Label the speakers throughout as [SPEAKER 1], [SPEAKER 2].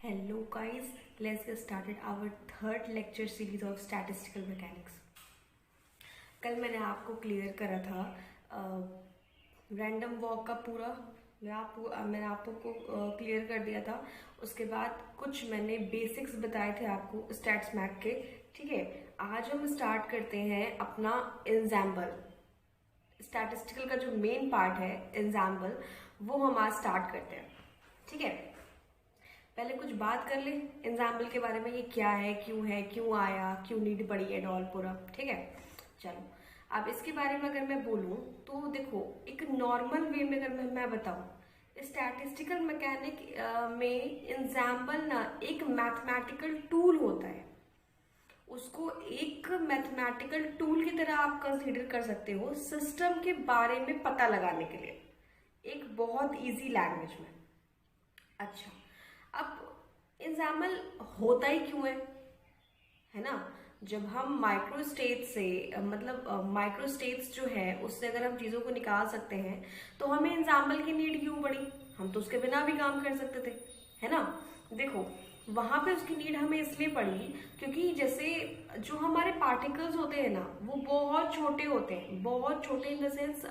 [SPEAKER 1] Hello guys, let's get started our third lecture series of statistical mechanics. कल मैंने आपको clear करा था रैंडम वॉक का पूरा मैंने आपको क्लियर कर दिया था। उसके बाद कुछ मैंने बेसिक्स बताए थे आपको स्टैट्स मैथ के। ठीक है, आज हम स्टार्ट करते हैं अपना एग्जाम्पल। स्टैटिस्टिकल का जो मेन पार्ट है एग्जाम्पल, वो हम आज स्टार्ट करते हैं। ठीक है, पहले कुछ बात कर ले एग्जाम्पल के बारे में, ये क्या है, क्यों आया, क्यों नीड पड़ी है डॉल पूरा। ठीक है, चलो अब इसके बारे में अगर मैं बोलूँ तो देखो, एक नॉर्मल वे में अगर मैं बताऊँ, स्टैटिस्टिकल मैकेनिक में एग्जाम्पल ना एक मैथमेटिकल टूल होता है। उसको एक मैथमेटिकल टूल की तरह आप कंसीडर कर सकते हो सिस्टम के बारे में पता लगाने के लिए, एक बहुत इजी लैंग्वेज में। अच्छा, अब एग्जाम्पल होता ही क्यों है ना। जब हम माइक्रो स्टेट से माइक्रो स्टेट्स जो है उससे अगर हम चीज़ों को निकाल सकते हैं तो हमें एग्जाम्पल की नीड क्यों पड़ी। हम तो उसके बिना भी काम कर सकते थे, है ना। देखो, वहां पे उसकी नीड हमें इसलिए पड़ी क्योंकि जैसे जो हमारे पार्टिकल्स होते हैं ना, वो बहुत छोटे होते हैं, बहुत छोटे in the sense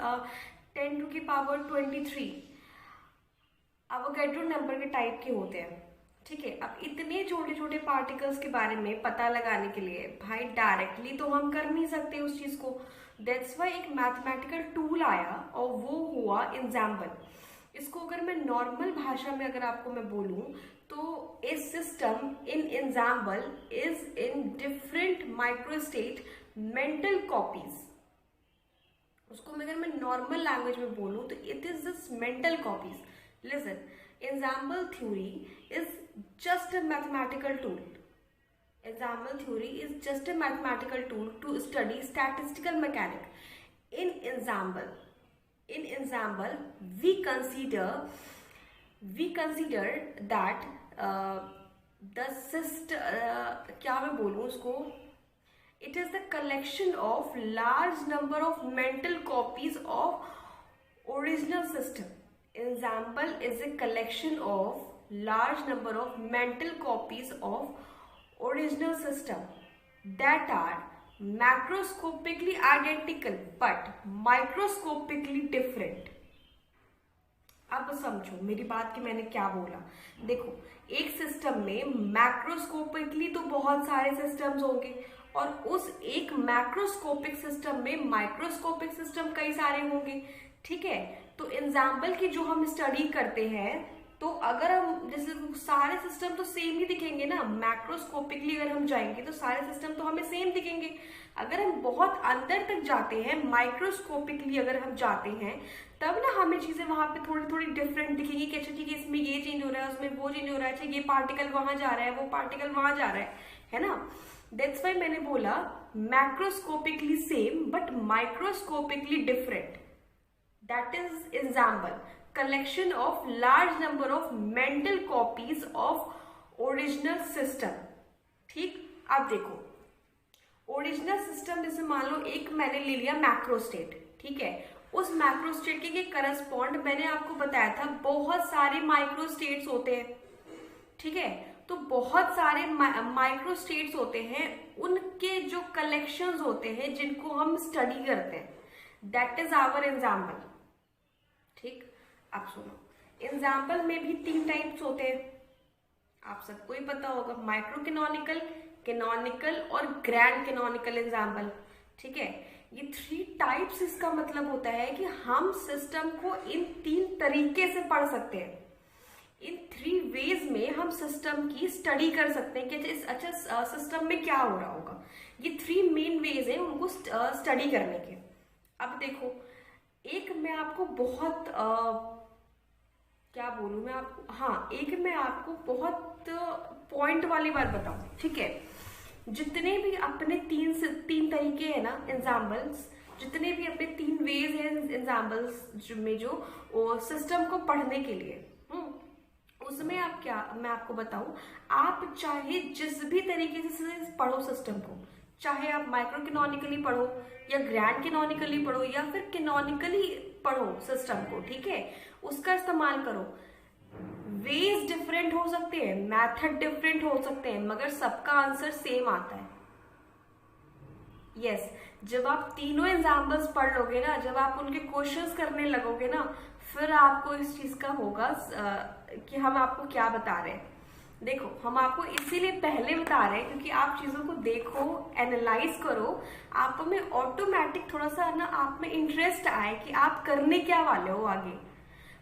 [SPEAKER 1] 10⁻23 Avogadro number के टाइप के होते हैं। ठीक है, अब इतने छोटे छोटे पार्टिकल्स के बारे में पता लगाने के लिए भाई डायरेक्टली तो हम कर नहीं सकते उस चीज को। दैट्स वाई एक मैथमेटिकल टूल आया और वो हुआ एग्जाम्पल। इसको अगर मैं नॉर्मल भाषा में अगर आपको मैं बोलूं तो a system in example is in different microstate mental copies. उसको अगर मैं नॉर्मल लैंग्वेज में बोलूं तो it is this mental copies. Listen, ensemble theory is just a mathematical tool. Ensemble theory is just a mathematical tool to study statistical mechanics. In ensemble, we consider that the system, क्या मैं बोलूँ उसको, it is the collection of large number of mental copies of original system. Ensemble is a collection of large number of mental copies of original system that are macroscopically identical but microscopically different. अब समझो मेरी बात कि मैंने क्या बोला। देखो, एक सिस्टम में मैक्रोस्कोपिकली तो बहुत सारे सिस्टम्स होंगे और उस एक मैक्रोस्कोपिक सिस्टम में माइक्रोस्कोपिक सिस्टम कई सारे होंगे। ठीक है, तो एग्जाम्पल की जो हम स्टडी करते हैं, तो अगर हम जैसे सारे सिस्टम तो सेम ही दिखेंगे ना, मैक्रोस्कोपिकली अगर हम जाएंगे तो सारे सिस्टम तो हमें सेम दिखेंगे। अगर हम बहुत अंदर तक जाते हैं, माइक्रोस्कोपिकली अगर हम जाते हैं, तब ना हमें चीजें वहां पे थोड़ी थोड़ी डिफरेंट दिखेंगी कि अच्छा ठीक है, इसमें ये चेंज हो रहा है, उसमें वो चेंज हो रहा है, अच्छा ये पार्टिकल वहां जा रहा है, वो पार्टिकल वहां जा रहा है ना। दैट्स वाई मैंने बोला macroscopically same but microscopically different. That is ensemble, collection of large number of mental copies of original system. ठीक, अब देखो ओरिजिनल सिस्टम जैसे मान लो एक मैंने ले लिया मैक्रो स्टेट। ठीक है, उस मैक्रो स्टेट के करस्पॉन्ड मैंने आपको बताया था बहुत सारे माइक्रो स्टेट्स होते हैं। ठीक है, तो बहुत सारे माइक्रो स्टेट्स होते हैं, उनके जो कलेक्शंस होते हैं जिनको हम स्टडी करते हैं, दैट इज आवर एग्जाम्पल। ठीक, अब सुनो, एग्जाम्पल में भी 3 टाइप्स होते हैं, आप सबको ही पता होगा, माइक्रो कैनोनिकल, कैनोनिकल और ग्रैंड कैनोनिकल एग्जाम्पल। ठीक है, ये 3 टाइप्स, इसका मतलब होता है कि हम सिस्टम को इन 3 तरीके से पढ़ सकते हैं। इन 3 वेज में हम सिस्टम की स्टडी कर सकते हैं कि अच्छा सिस्टम में क्या हो रहा होगा। ये 3 मेन वेज हैं उनको स्टडी करने के। अब देखो, एक मैं आपको बहुत क्या बोलूं मैं आपको, हाँ एक मैं आपको बहुत पॉइंट वाली बात बताऊं। ठीक है, जितने भी अपने 3 तरीके हैं ना एग्जाम्पल्स, जितने भी अपने 3 वेज हैं एग्जाम्पल्स में जो सिस्टम को पढ़ने के लिए, उसमें आप क्या, मैं आपको बताऊं, आप चाहे जिस भी तरीके से पढ़ो सिस्टम को, चाहे आप माइक्रो कैनोनिकली पढ़ो या ग्रैंड कैनोनिकली पढ़ो या फिर कैनोनिकली पढ़ो सिस्टम को। ठीक है, उसका इस्तेमाल करो। वेज डिफरेंट हो सकते हैं, मेथड डिफरेंट हो सकते हैं, मगर सबका आंसर सेम आता है। यस, जब आप तीनों एग्जाम्पल्स पढ़ लोगे ना, जब आप उनके क्वेश्चंस करने लगोगे ना, फिर आपको इस चीज का होगा कि हम आपको क्या बता रहे हैं। देखो, हम आपको इसीलिए पहले बता रहे हैं क्योंकि आप चीजों को देखो, एनालाइज करो, आप में ऑटोमेटिक थोड़ा सा ना आप में इंटरेस्ट आए कि आप करने क्या वाले हो आगे।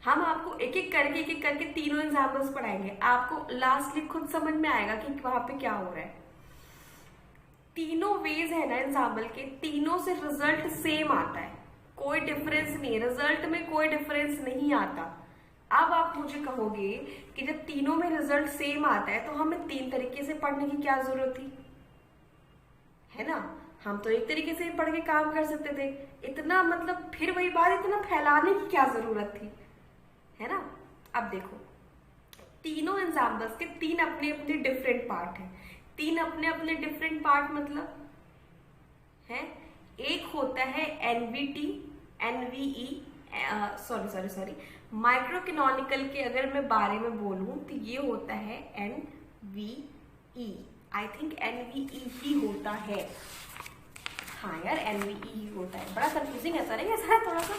[SPEAKER 1] हम आपको एक एक करके तीनों एग्जाम्पल्स पढ़ाएंगे, आपको लास्टली खुद समझ में आएगा कि वहां पे क्या हो रहा है। तीनों वेज है ना एग्जाम्पल के, तीनों से रिजल्ट सेम आता है, कोई डिफरेंस नहीं है, रिजल्ट में कोई डिफरेंस नहीं आता। अब आप मुझे कहोगे कि जब तीनों में रिजल्ट सेम आता है तो हमें तीन तरीके से पढ़ने की क्या जरूरत थी, है ना? हम तो एक तरीके से पढ़ के काम कर सकते थे, इतना मतलब फिर वही बात, इतना फैलाने की क्या जरूरत थी, है ना? अब देखो, तीनों एग्जाम्पल्स के तीन अपने अपने डिफरेंट पार्ट हैं। तीन अपने अपने डिफरेंट पार्ट मतलब है, एक होता है एनवीटी, एनवीई, सॉरी माइक्रो कैनोनिकल के अगर मैं बारे में बोलूं तो ये होता है एनवीई, आई थिंक एनवीई ही होता है। हाँ यार, एनवीई ही होता है। बड़ा कंफ्यूजिंग ऐसा नहीं, ऐसा थोड़ा सा,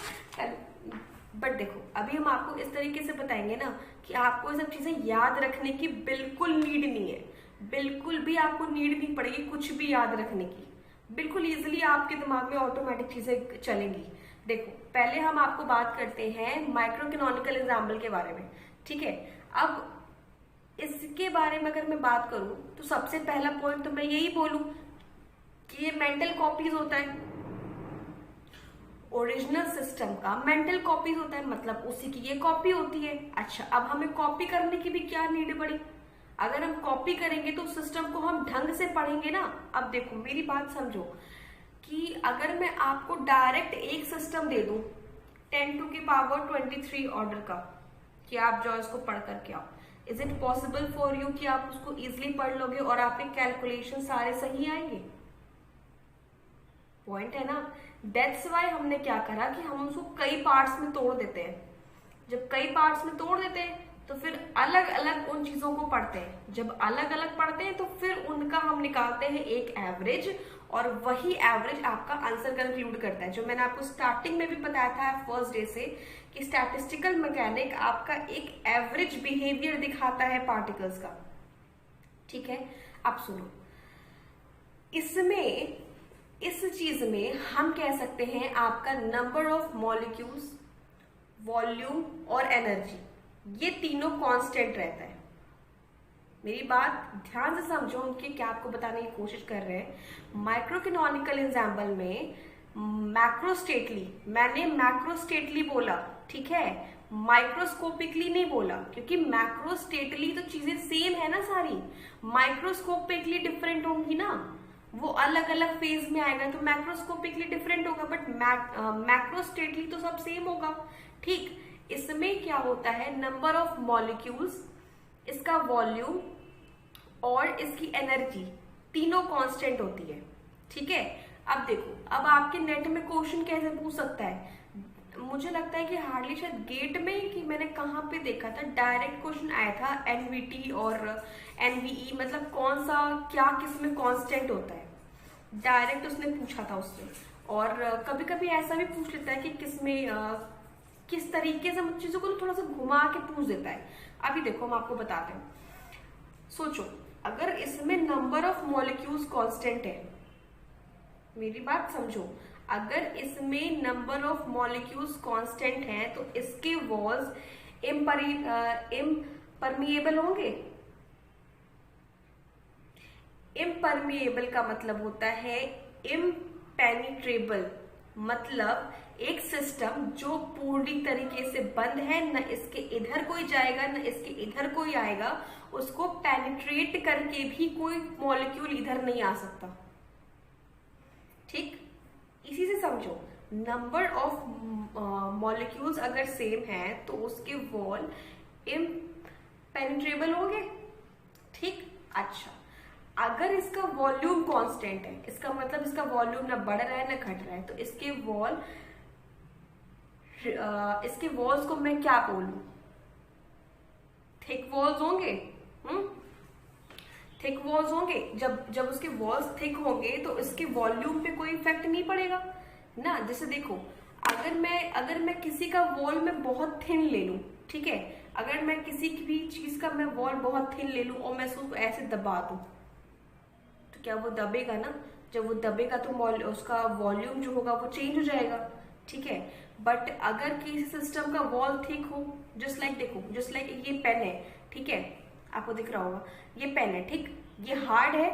[SPEAKER 1] बट देखो अभी हम आपको इस तरीके से बताएंगे ना कि आपको ये सब चीजें याद रखने की बिल्कुल नीड नहीं है, बिल्कुल भी आपको नीड नहीं पड़ेगी कुछ भी याद रखने की, बिल्कुल इजीली आपके दिमाग में ऑटोमेटिक चीजें चलेंगी। देखो, पहले हम आपको बात करते हैं माइक्रो कैनोनिकल एग्जाम्पल के बारे में, ठीक है? अब इसके बारे में अगर मैं बात करूं तो सबसे पहला पॉइंट तो मैं यही बोलूं कि ये मेंटल कॉपीज होता है, ओरिजिनल सिस्टम का मेंटल कॉपीज होता है, मतलब उसी की ये कॉपी होती है। अच्छा, अब हमें कॉपी करने की भी क्या नीड पड़ी? अगर हम कॉपी करेंगे तो सिस्टम को हम ढंग से पढ़ेंगे ना। अब देखो मेरी बात समझो कि अगर मैं आपको डायरेक्ट एक सिस्टम दे दूं 10⁻23 ऑर्डर का कि आप जो इसको पढ़ करके आओ, is it possible for you कि आप उसको इजिली पढ़ लोगे और आपके कैलकुलेशन सारे सही आएंगे? पॉइंट है ना। दैट्स वाई हमने क्या करा कि हम उसको कई पार्ट्स में तोड़ देते हैं। जब कई पार्ट्स में तोड़ देते हैं तो फिर अलग अलग उन चीजों को पढ़ते हैं। जब अलग अलग पढ़ते हैं तो फिर उनका हम निकालते हैं एक एवरेज, और वही एवरेज आपका आंसर कंक्लूड करता है। जो मैंने आपको स्टार्टिंग में भी बताया था फर्स्ट डे से कि स्टैटिस्टिकल मैकेनिक आपका एक एवरेज बिहेवियर दिखाता है पार्टिकल्स का, ठीक है? अब सुनो, इसमें इस चीज में हम कह सकते हैं आपका नंबर ऑफ मॉलिक्यूल्स, वॉल्यूम और एनर्जी, ये तीनों कांस्टेंट रहता है। मेरी बात ध्यान से समझो, उनके क्या आपको बताने की कोशिश कर रहे हैं। माइक्रो कैनोनिकल एग्जाम्पल में मैक्रोस्टेटली, मैंने मैक्रोस्टेटली बोला, ठीक है, माइक्रोस्कोपिकली नहीं बोला, क्योंकि मैक्रोस्टेटली तो चीजें सेम है ना सारी, माइक्रोस्कोपिकली डिफरेंट होंगी ना, वो अलग अलग फेज में आएगा तो मैक्रोस्कोपिकली डिफरेंट होगा, बट मैक्रोस्टेटली तो सब सेम होगा, ठीक? इसमें क्या होता है, नंबर ऑफ मॉलिक्यूल्स, इसका वॉल्यूम और इसकी एनर्जी तीनों कांस्टेंट होती है, ठीक है? अब देखो, अब आपके नेट में क्वेश्चन कैसे पूछ सकता है, मुझे लगता है कि हार्डली शायद गेट में कि मैंने कहाँ पे देखा था, डायरेक्ट क्वेश्चन आया था एनवीटी और एनवीई, मतलब कौन सा क्या किसमें कांस्टेंट होता है, डायरेक्ट उसने पूछा था उससे। और कभी कभी ऐसा भी पूछ लेता है कि किसमें किस तरीके से चीजों को थोड़ा सा घुमा के पूछ देता है। अभी देखो हम आपको बताते हैं, सोचो अगर इसमें नंबर ऑफ मॉलिक्यूल्स कांस्टेंट है, मेरी बात समझो, अगर इसमें नंबर ऑफ मॉलिक्यूल्स कांस्टेंट है तो इसके वॉल्स इम्परमिएबल होंगे। इम्परमिएबल का मतलब होता है इम्पेनिट्रेबल, मतलब एक सिस्टम जो पूरी तरीके से बंद है, न इसके इधर कोई जाएगा न इसके इधर कोई आएगा, उसको पेनिट्रेट करके भी कोई मॉलिक्यूल इधर नहीं आ सकता, ठीक? इसी से समझो, नंबर ऑफ मॉलिक्यूल्स अगर सेम है तो उसके वॉल इम्पेनिट्रेबल होंगे, ठीक? अच्छा, अगर इसका वॉल्यूम कांस्टेंट है, इसका मतलब इसका वॉल्यूम ना बढ़ रहा है ना घट रहा है, तो इसके वॉल्स को मैं क्या बोलूं, थिक वॉल्स होंगे, थिक वॉल्स होंगे। जब जब उसके वॉल्स थिक होंगे तो इसके वॉल्यूम पे कोई इफेक्ट नहीं पड़ेगा ना। जैसे देखो, अगर मैं किसी का वॉल में बहुत थिन ले लूं, ठीक है, अगर मैं किसी भी चीज का मैं वॉल बहुत थिन ले लूं और मैं उसको ऐसे दबा दूं, तो क्या वो दबेगा ना। जब वो दबेगा तो उसका वॉल्यूम जो होगा वो चेंज हो जाएगा, ठीक है। बट अगर किसी सिस्टम का वॉल थिक हो, जस्ट लाइक देखो, जस्ट लाइक ये पेन है, ठीक है, आपको दिख रहा होगा, ये पेन है, ठीक, ये हार्ड है,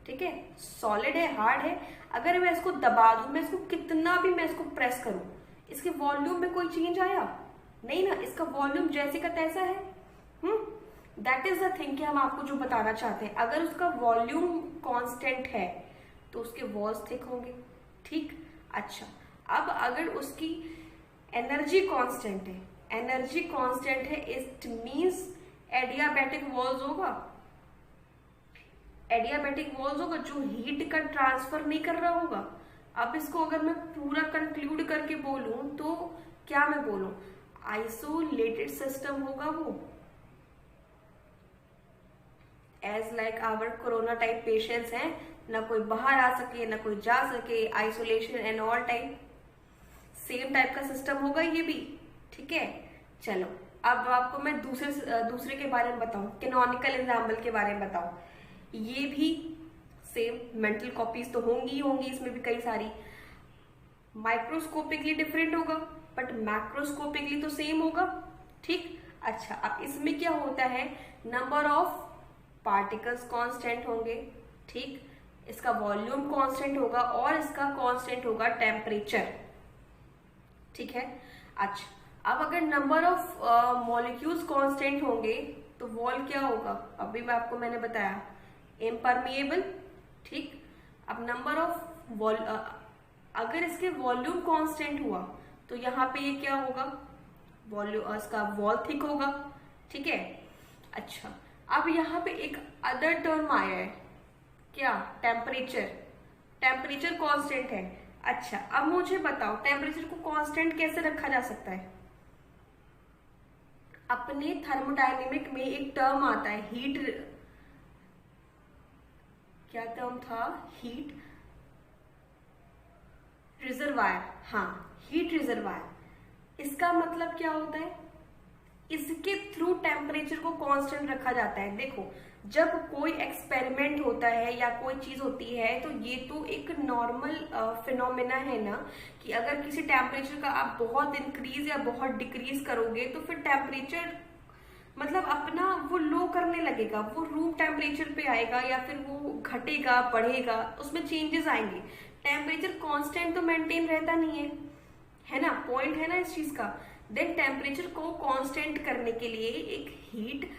[SPEAKER 1] ठीक है, सॉलिड है, हार्ड है। अगर मैं इसको दबा दूं, मैं इसको कितना भी मैं इसको प्रेस करूं, इसके वॉल्यूम में कोई चेंज आया नहीं ना, इसका वॉल्यूम जैसे का तैसा है। दैट इज द थिंग कि हम आपको जो बताना चाहते हैं, अगर उसका वॉल्यूम कांस्टेंट है तो उसके वॉल्स थिक होंगे, ठीक। अच्छा, अब अगर उसकी एनर्जी कांस्टेंट है, एनर्जी कांस्टेंट है, इट मींस एडियाबैटिक वॉल्स होगा, एडियाबैटिक वॉल्स होगा, जो हीट का ट्रांसफर नहीं कर रहा होगा। अब इसको अगर मैं पूरा कंक्लूड करके बोलूं तो क्या मैं बोलूं, आइसोलेटेड सिस्टम होगा वो, as like our corona type patients हैं, ना कोई बाहर आ सके ना कोई जा सके, isolation and all type, same type का सिस्टम होगा ये भी, ठीक है। चलो, अब आपको मैं दूसरे के बारे में बताऊं, कैनोनिकल एग्जाम्पल के बारे में बताऊं। ये भी सेम मेंटल कॉपीज तो होंगी ही होंगी, इसमें भी कई सारी, माइक्रोस्कोपिकली डिफरेंट होगा बट मैक्रोस्कोपिकली तो सेम होगा, ठीक। अच्छा, अब इसमें क्या होता है, नंबर ऑफ पार्टिकल्स कांस्टेंट होंगे, ठीक, इसका वॉल्यूम कांस्टेंट होगा और इसका कांस्टेंट होगा टेम्परेचर, ठीक है। अच्छा, अब अगर नंबर ऑफ मॉलिक्यूल्स कांस्टेंट होंगे तो वॉल क्या होगा, अभी मैंने बताया इम्परमिएबल, ठीक। अब नंबर ऑफ अगर इसके वॉल्यूम कांस्टेंट हुआ तो यहाँ पे ये क्या होगा, वॉल्यूम, इसका वॉल थिक होगा, ठीक है। अच्छा, अब यहाँ पे एक अदर टर्म आया है, क्या, टेम्परेचर, टेम्परेचर कांस्टेंट है। अच्छा, अब मुझे बताओ टेम्परेचर को कांस्टेंट कैसे रखा जा सकता है। अपने थर्मोडायनेमिक में एक टर्म आता है हीट, क्या टर्म था, हीट रिजर्वायर, हाँ, हीट रिजर्वायर। इसका मतलब क्या होता है, इसके थ्रू टेम्परेचर को कांस्टेंट रखा जाता है। देखो, जब कोई एक्सपेरिमेंट होता है या कोई चीज होती है तो ये तो एक नॉर्मल फिनोमेना है ना, कि अगर किसी टेम्परेचर का आप बहुत इंक्रीज या बहुत डिक्रीज करोगे तो फिर टेम्परेचर मतलब अपना वो लो करने लगेगा, वो रूम टेम्परेचर पे आएगा या फिर वो घटेगा बढ़ेगा, उसमें चेंजेस आएंगे। टेम्परेचर कांस्टेंट तो मेंटेन रहता नहीं है ना, पॉइंट है ना इस चीज का। देन टेम्परेचर को कांस्टेंट करने के लिए एक हीट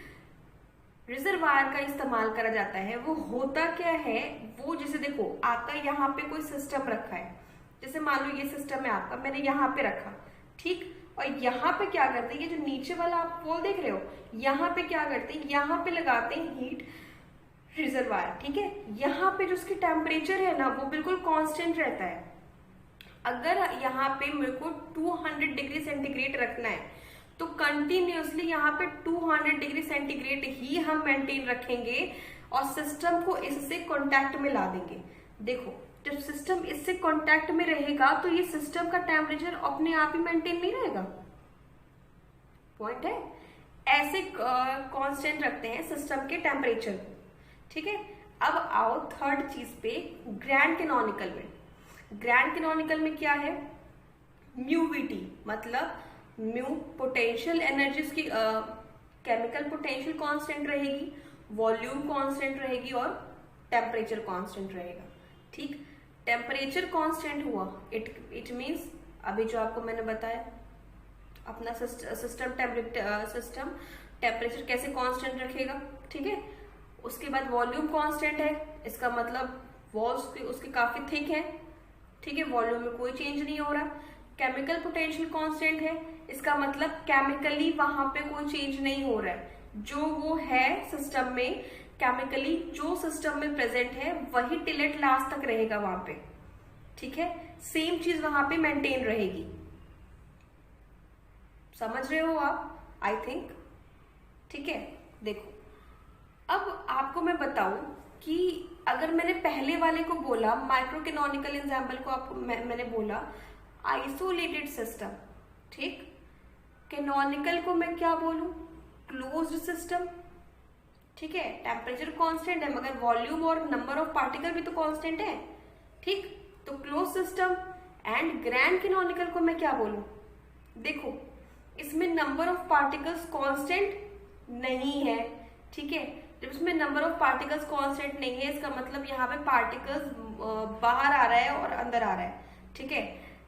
[SPEAKER 1] रिजर्वायर का इस्तेमाल करा जाता है। वो होता क्या है, वो जैसे देखो आपका यहाँ पे कोई सिस्टम रखा है, जैसे मान लो ये सिस्टम है आपका, मैंने यहाँ पे रखा, ठीक, और यहाँ पे क्या करते हैं, ये जो नीचे वाला आप वॉल देख रहे हो, यहाँ पे क्या करते हैं, यहाँ पे लगाते हैं हीट रिजर्वायर, ठीक है। यहाँ पे जो उसकी टेम्परेचर है ना वो बिल्कुल कांस्टेंट रहता है। अगर यहाँ पे मेरे को 200 डिग्री सेंटीग्रेड रखना है तो कंटिन्यूअसली यहाँ पे 200 डिग्री सेंटीग्रेड ही हम मेंटेन रखेंगे और सिस्टम को इससे कांटेक्ट में ला देंगे। देखो, जब सिस्टम इससे कांटेक्ट में रहेगा तो ये सिस्टम का टेम्परेचर अपने आप ही मेंटेन नहीं रहेगा, पॉइंट है। ऐसे कांस्टेंट रखते हैं सिस्टम के टेम्परेचर को, ठीक है। अब आओ थर्ड चीज पे, ग्रैंड कैनोनिकल में। ग्रैंड कैनोनिकल में क्या है, म्यूवीटी, मतलब म्यू पोटेंशियल एनर्जी की केमिकल पोटेंशियल कांस्टेंट रहेगी, वॉल्यूम कांस्टेंट रहेगी और टेम्परेचर कांस्टेंट रहेगा, ठीक। टेम्परेचर कांस्टेंट हुआ, इट मींस अभी जो आपको मैंने बताया अपना सिस्टम टेम्परेचर कैसे कांस्टेंट रखेगा, ठीक है। उसके बाद वॉल्यूम कांस्टेंट है, इसका मतलब वॉल्स उसके काफी थिक है, ठीक है, वॉल्यूम में कोई चेंज नहीं हो रहा। केमिकल पोटेंशियल कांस्टेंट है, इसका मतलब केमिकली वहां पे कोई चेंज नहीं हो रहा है, जो वो है सिस्टम में केमिकली जो सिस्टम में प्रेजेंट है वही टिल एट लास्ट तक रहेगा वहां पे, ठीक है। सेम चीज वहां पे मेंटेन रहेगी, समझ रहे हो आप, आई थिंक, ठीक है। देखो, अब आपको मैं बताऊं कि अगर मैंने पहले वाले को बोला माइक्रो कैनोनिकल एग्जाम्पल को आपको मैंने बोला आइसोलेटेड सिस्टम, ठीक। कैनोनिकल को मैं क्या बोलूं, क्लोज्ड सिस्टम, ठीक है। टेम्परेचर कांस्टेंट है मगर वॉल्यूम और नंबर ऑफ पार्टिकल भी तो कांस्टेंट है, ठीक। तो close system. And grand canonical को मैं क्या बोलूं, देखो इसमें नंबर ऑफ पार्टिकल्स कांस्टेंट नहीं है, ठीक है। जब इसमें नंबर ऑफ पार्टिकल्स कांस्टेंट नहीं है इसका मतलब यहाँ पे पार्टिकल्स बाहर आ रहा है और अंदर आ रहा है, ठीक है।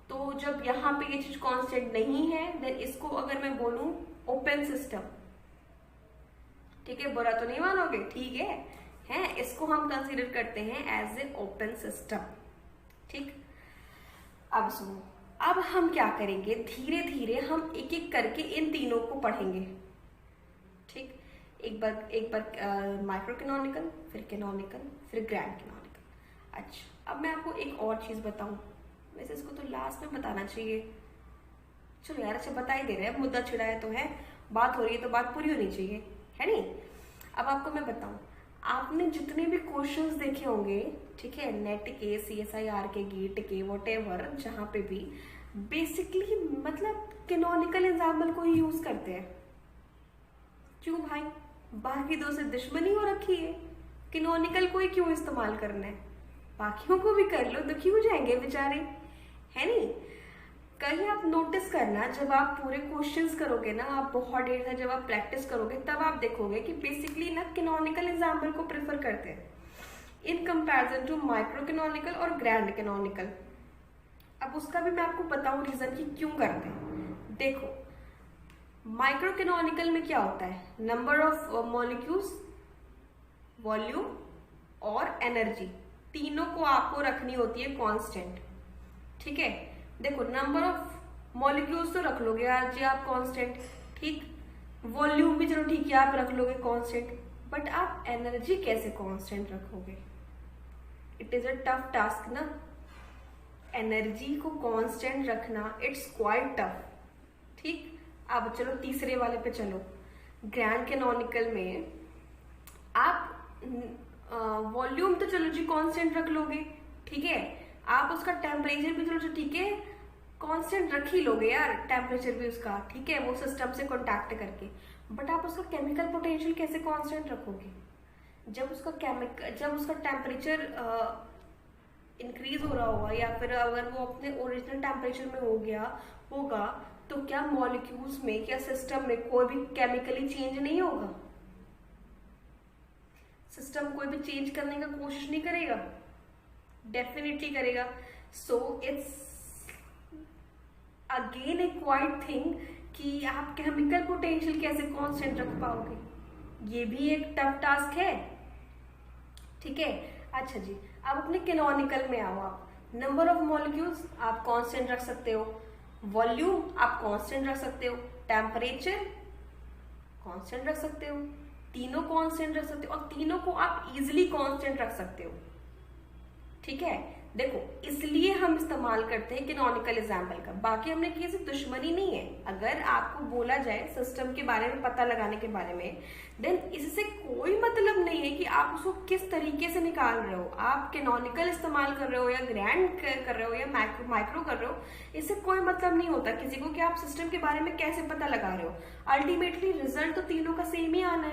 [SPEAKER 1] तो जब यहाँ पे ये चीज कांस्टेंट नहीं है देन इसको अगर मैं बोलूं ओपन सिस्टम, ठीक है, बुरा तो नहीं मानोगे, ठीक है, इसको हम कंसीडर करते हैं एज ए ओपन सिस्टम, ठीक। अब सुनो, अब हम क्या करेंगे, धीरे धीरे हम एक एक करके इन तीनों को पढ़ेंगे, ठीक। एक बार माइक्रो कैनोनिकल, फिर कैनोनिकल, फिर ग्रैंड कैनोनिकल। अच्छा, अब मैं आपको एक और चीज बताऊं, वैसे इसको तो लास्ट में बताना चाहिए, चलो यार, अच्छा बता ही दे रहे हैं, मुद्दा छिड़ाया तो है, बात हो रही है तो बात पूरी होनी चाहिए, है नहीं। अब आपको मैं बताऊं, आपने जितने भी क्वेश्चंस देखे होंगे, ठीक है, नेट के, CSIR के, गेट के, व्हाटएवर, जहां पे भी बेसिकली मतलब कैनोनिकल एग्जाम्पल को ही यूज करते हैं। क्यों भाई, बाकी दो से दुश्मनी हो रखी है, कैनोनिकल को ही क्यों इस्तेमाल करना है, बाकियों को भी कर लो, दुखी हो जाएंगे बेचारे, है नहीं। कहीं आप नोटिस करना, जब आप पूरे क्वेश्चंस करोगे ना, आप बहुत देर से जब आप प्रैक्टिस करोगे तब आप देखोगे कि बेसिकली ना कैनोनिकल एग्जाम्पल को प्रेफर करते हैं in comparison to micro canonical और ग्रैंड कैनोनिकल। अब उसका भी मैं आपको बताऊं रीजन कि क्यों करते हैं। देखो, माइक्रो कैनोनिकल में क्या होता है, नंबर ऑफ मॉलिक्यूल्स, वॉल्यूम और एनर्जी, तीनों को आपको रखनी होती है कांस्टेंट, ठीक है। देखो, नंबर ऑफ मॉलिक्यूल्स तो रख लोगे आज आप कांस्टेंट, ठीक। वॉल्यूम भी चलो ठीक है आप रख लोगे कांस्टेंट, बट आप एनर्जी कैसे कांस्टेंट रखोगे, it is a tough task ना। एनर्जी को कांस्टेंट रखना इट्स क्वाइट टफ, ठीक। अब चलो तीसरे वाले पे चलो, ग्रैंड कैनोनिकल में आप वॉल्यूम तो चलो जी कांस्टेंट रख लोगे, ठीक है। आप उसका टेम्परेचर भी चलो ठीक है कांस्टेंट रख ही लोगे यार, टेम्परेचर भी उसका, ठीक है, वो सिस्टम से कांटेक्ट करके, बट आप उसका केमिकल पोटेंशियल कैसे कांस्टेंट रखोगे, जब उसका टेम्परेचर इंक्रीज हो रहा होगा या फिर अगर वो अपने ओरिजिनल टेम्परेचर में होगा तो क्या मॉलिक्यूल्स में, क्या सिस्टम में कोई भी केमिकली चेंज नहीं होगा, सिस्टम कोई भी चेंज करने का कोशिश नहीं करेगा, डेफिनेटली करेगा। So it's again A quite thing कि आप केमिकल पोटेंशियल कैसे कांस्टेंट रख पाओगे, ये भी एक टफ टास्क है, ठीक है। अच्छा जी, अब अपने कैनोनिकल में आओ, आप नंबर ऑफ मॉलिक्यूल्स आप कांस्टेंट रख सकते हो, वॉल्यूम आप कांस्टेंट रख सकते हो, टेम्परेचर कांस्टेंट रख सकते हो, तीनों कांस्टेंट रख सकते हो और तीनों को आप इजीली कांस्टेंट रख सकते हो, ठीक है। देखो, इसलिए हम इस्तेमाल करते हैं कैनोनिकल एग्जाम्पल का, बाकी हमने किसी दुश्मनी नहीं है। अगर आपको बोला जाए सिस्टम के बारे में पता लगाने के बारे में, देन इससे कोई मतलब नहीं है कि आप उसको किस तरीके से निकाल रहे हो, आप कैनोनिकल इस्तेमाल कर रहे हो या ग्रैंड कर रहे हो या माइक्रो कर रहे हो, इससे कोई मतलब नहीं होता किसी को कि आप सिस्टम के बारे में कैसे पता लगा रहे हो। अल्टीमेटली रिजल्ट तो तीनों का सेम ही आना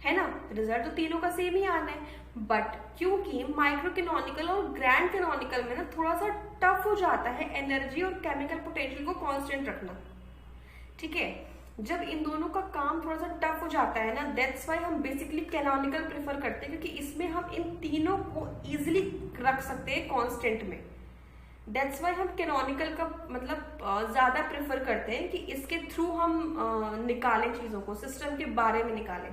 [SPEAKER 1] है ना, रिजल्ट तो तीनों का सेम ही आना है, बट क्योंकि माइक्रो कैनोनिकल और ग्रैंड कैनोनिकल में ना थोड़ा सा टफ हो जाता है एनर्जी और केमिकल पोटेंशियल को कांस्टेंट रखना, ठीक है। जब इन दोनों का काम थोड़ा सा टफ हो जाता है ना, दैट्स वाई हम बेसिकली कैनोनिकल प्रेफर करते हैं, क्योंकि इसमें हम इन तीनों को इजिली रख सकते हैं कांस्टेंट में। दैट्स वाई हम कैनोनिकल का मतलब ज्यादा प्रेफर करते हैं कि इसके थ्रू हम निकालें चीजों को, सिस्टम के बारे में निकालें।